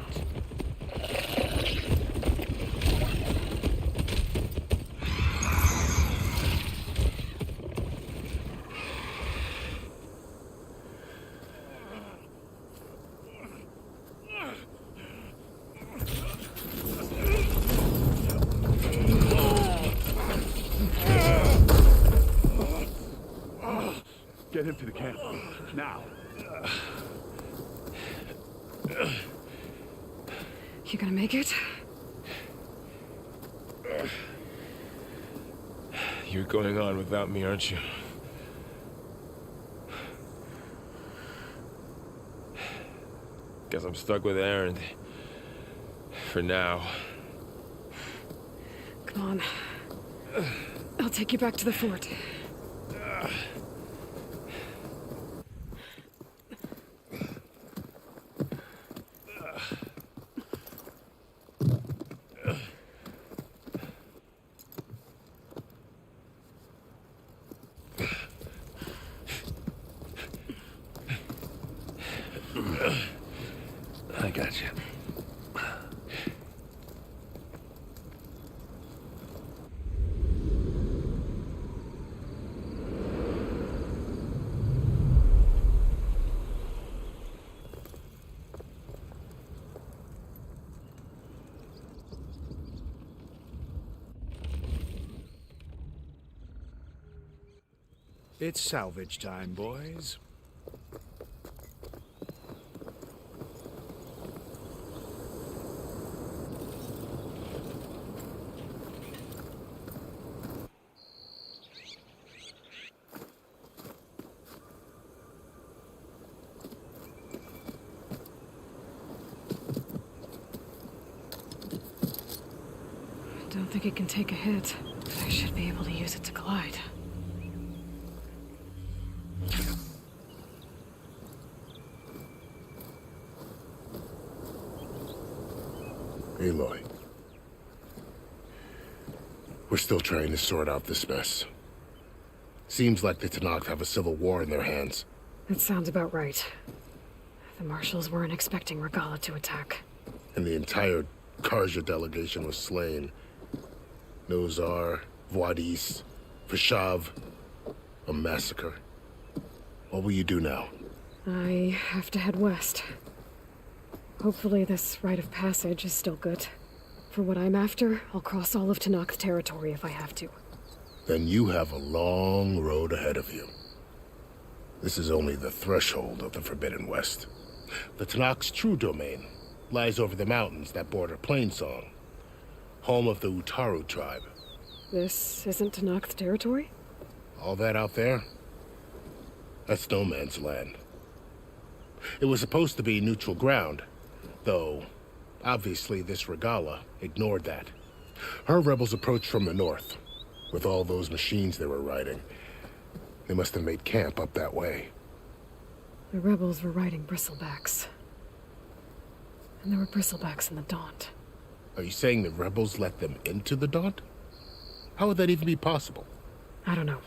Get him to the camp. Now. You gonna make it? You're going on without me, aren't you? Guess I'm stuck with Aaron. For now. Come on. I'll take you back to the fort. I got you. It's salvage time, boys. I don't think it can take a hit, but I should be able to use it to glide. Aloy. We're still trying to sort out this mess. Seems like the Tenakth have a civil war in their hands. That sounds about right. The marshals weren't expecting Regalla to attack. And the entire Karja delegation was slain. Nozar, Vuadis, Vashav. A massacre. What will you do now? I have to head west. Hopefully this rite of passage is still good. For what I'm after, I'll cross all of Tenakth territory if I have to. Then you have a long road ahead of you. This is only the threshold of the Forbidden West. The Tenakth's true domain lies over the mountains that border Plainsong, home of the Utaru tribe. This isn't Tenakth territory? All that out there? That's no man's land. It was supposed to be neutral ground, though obviously this Regalla ignored that. Her rebels approached from the north, with all those machines they were riding. They must have made camp up that way. The rebels were riding bristlebacks. And there were bristlebacks in the Daunt. Are you saying the rebels let them into the Daunt? How would that even be possible? I don't know.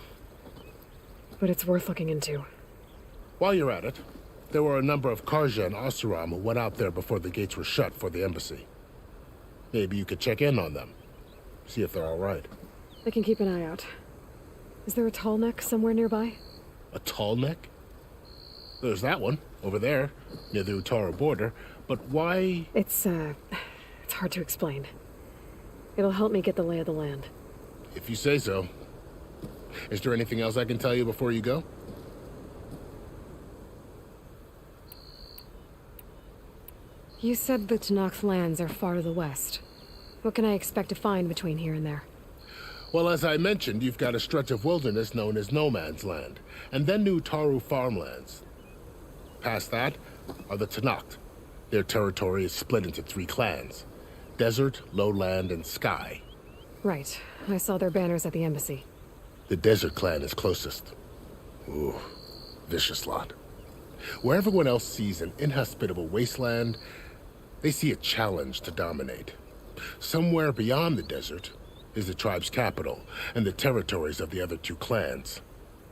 But it's worth looking into. While you're at it, there were a number of Karja and Oseram who went out there before the gates were shut for the embassy. Maybe you could check in on them. See if they're all right. I can keep an eye out. Is there a tall neck somewhere nearby? A tall neck? There's that one, over there, near the Utaru border. But why? It's hard to explain. It'll help me get the lay of the land. If you say so. Is there anything else I can tell you before you go? You said the Tenakth lands are far to the west. What can I expect to find between here and there? Well, as I mentioned, you've got a stretch of wilderness known as No Man's Land, and then the Utaru farmlands. Past that are the Tenakth. Their territory is split into 3 clans: Desert, Lowland, and Sky. Right. I saw their banners at the embassy. The Desert clan is closest. Ooh, vicious lot. Where everyone else sees an inhospitable wasteland, they see a challenge to dominate. Somewhere beyond the desert is the tribe's capital and the territories of the other two clans.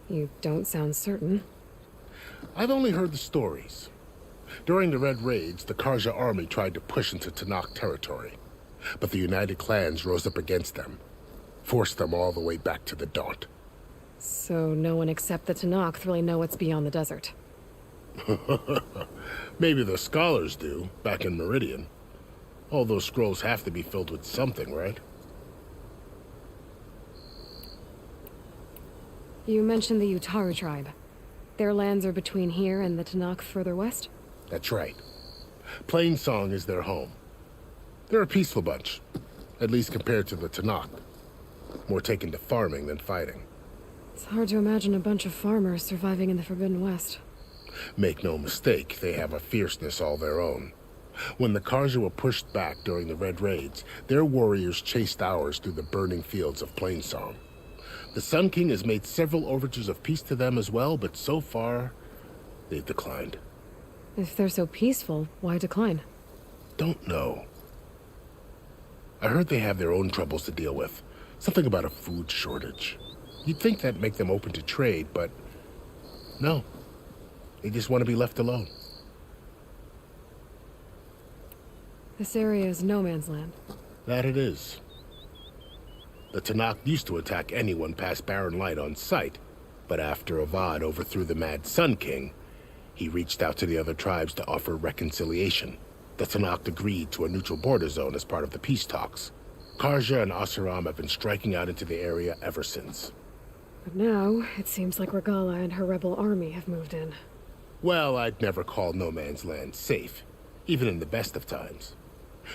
You don't sound certain. I've only heard the stories. During the Red Raids, the Karja army tried to push into Tanakh territory, but the United Clans rose up against them, forced them all the way back to the Daunt. So no one except the Tanakh really know what's beyond the desert. Maybe the scholars do, back in Meridian. All those scrolls have to be filled with something, right? You mentioned the Utaru tribe. Their lands are between here and the Tanakh further west? That's right. Plainsong is their home. They're a peaceful bunch, at least compared to the Tanakh. More taken to farming than fighting. It's hard to imagine a bunch of farmers surviving in the Forbidden West. Make no mistake, they have a fierceness all their own. When the Karja were pushed back during the Red Raids, their warriors chased ours through the burning fields of Plainsong. The Sun King has made several overtures of peace to them as well, but so far, they've declined. If they're so peaceful, why decline? Don't know. I heard they have their own troubles to deal with. Something about a food shortage. You'd think that'd make them open to trade, but no. They just want to be left alone. This area is no man's land. That it is. The Tanakh used to attack anyone past Barren Light on sight, but after Avad overthrew the Mad Sun King, he reached out to the other tribes to offer reconciliation. The Tanakh agreed to a neutral border zone as part of the peace talks. Karja and Oseram have been striking out into the area ever since. But now, it seems like Regala and her rebel army have moved in. Well, I'd never call no man's land safe, even in the best of times.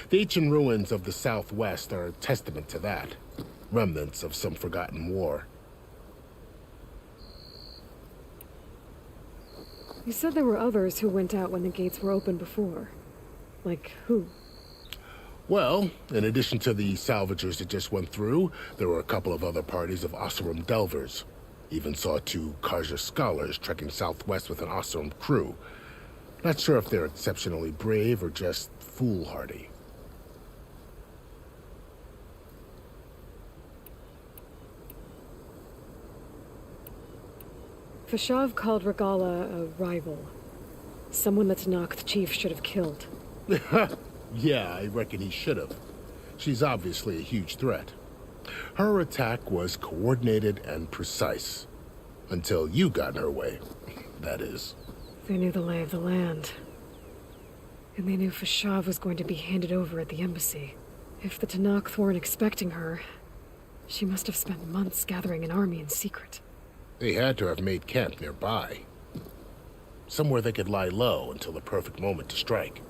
The ancient ruins of the Southwest are a testament to that. Remnants of some forgotten war. You said there were others who went out when the gates were open before. Like who? Well, in addition to the salvagers that just went through, there were a couple of other parties of Oseram delvers. Even saw 2 Karja scholars trekking southwest with an Oseram crew. Not sure if they're exceptionally brave or just foolhardy. Fashav called Regala a rival. Someone the Tanakh chief should have killed. Yeah, I reckon he should have. She's obviously a huge threat. Her attack was coordinated and precise. Until you got in her way, that is. They knew the lay of the land. And they knew Fashav was going to be handed over at the embassy. If the Tanakh weren't expecting her, she must have spent months gathering an army in secret. They had to have made camp nearby. Somewhere they could lie low until the perfect moment to strike.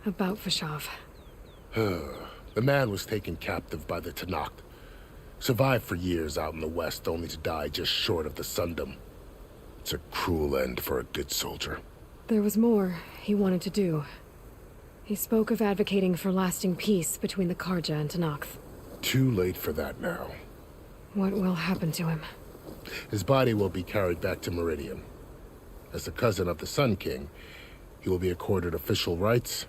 About Fashav. The man was taken captive by the Tanakh. Survived for years out in the west, only to die just short of the Sundom. It's a cruel end for a good soldier. There was more he wanted to do. He spoke of advocating for lasting peace between the Karja and Tanakh. Too late for that now. What will happen to him? His body will be carried back to Meridian. As a cousin of the Sun King, he will be accorded official rights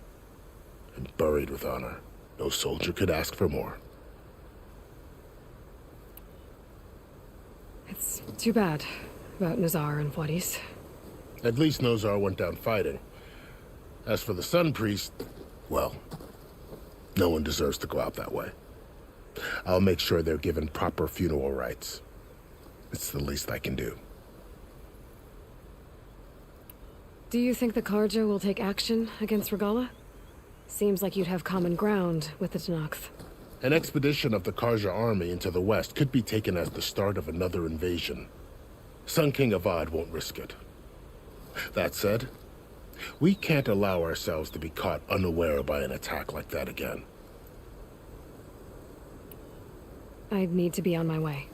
and buried with honor. No soldier could ask for more. It's too bad about Nazar and Wadis. At least Nozar went down fighting. As for the Sun Priest, well, no one deserves to go out that way. I'll make sure they're given proper funeral rites. It's the least I can do. Do you think the Karja will take action against Regala? Seems like you'd have common ground with the Tanakh. An expedition of the Karja army into the west could be taken as the start of another invasion. Sun King Avad won't risk it. That said, we can't allow ourselves to be caught unaware by an attack like that again. I'd need to be on my way.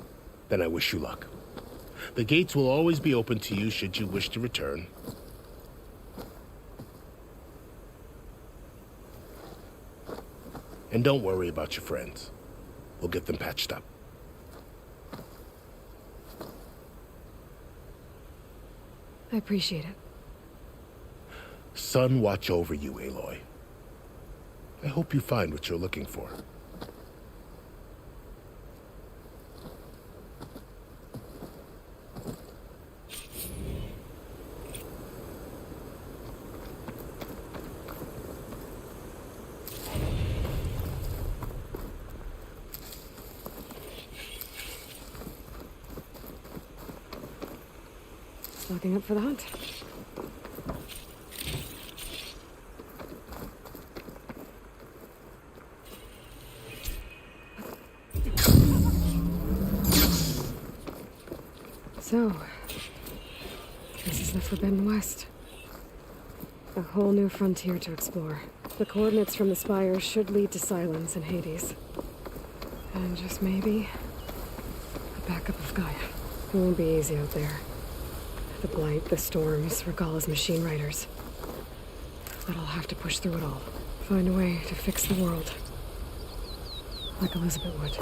Then I wish you luck. The gates will always be open to you should you wish to return. And don't worry about your friends. We'll get them patched up. I appreciate it. Sun watch over you, Aloy. I hope you find what you're looking for. Looking up for the hunt. So, this is the Forbidden West. A whole new frontier to explore. The coordinates from the spires should lead to Silence and Hades. And just maybe, a backup of Gaia. It won't be easy out there. The Blight, the Storms, Regalla's machine riders. But I'll have to push through it all. Find a way to fix the world. Like Elizabeth would.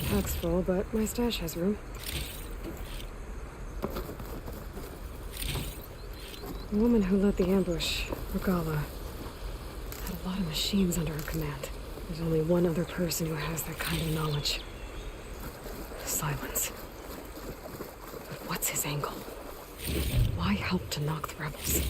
Pack's full, but my stash has room. The woman who led the ambush, Regalla, had a lot of machines under her command. There's only one other person who has that kind of knowledge. Silence. But what's his angle? Why help to knock the rebels?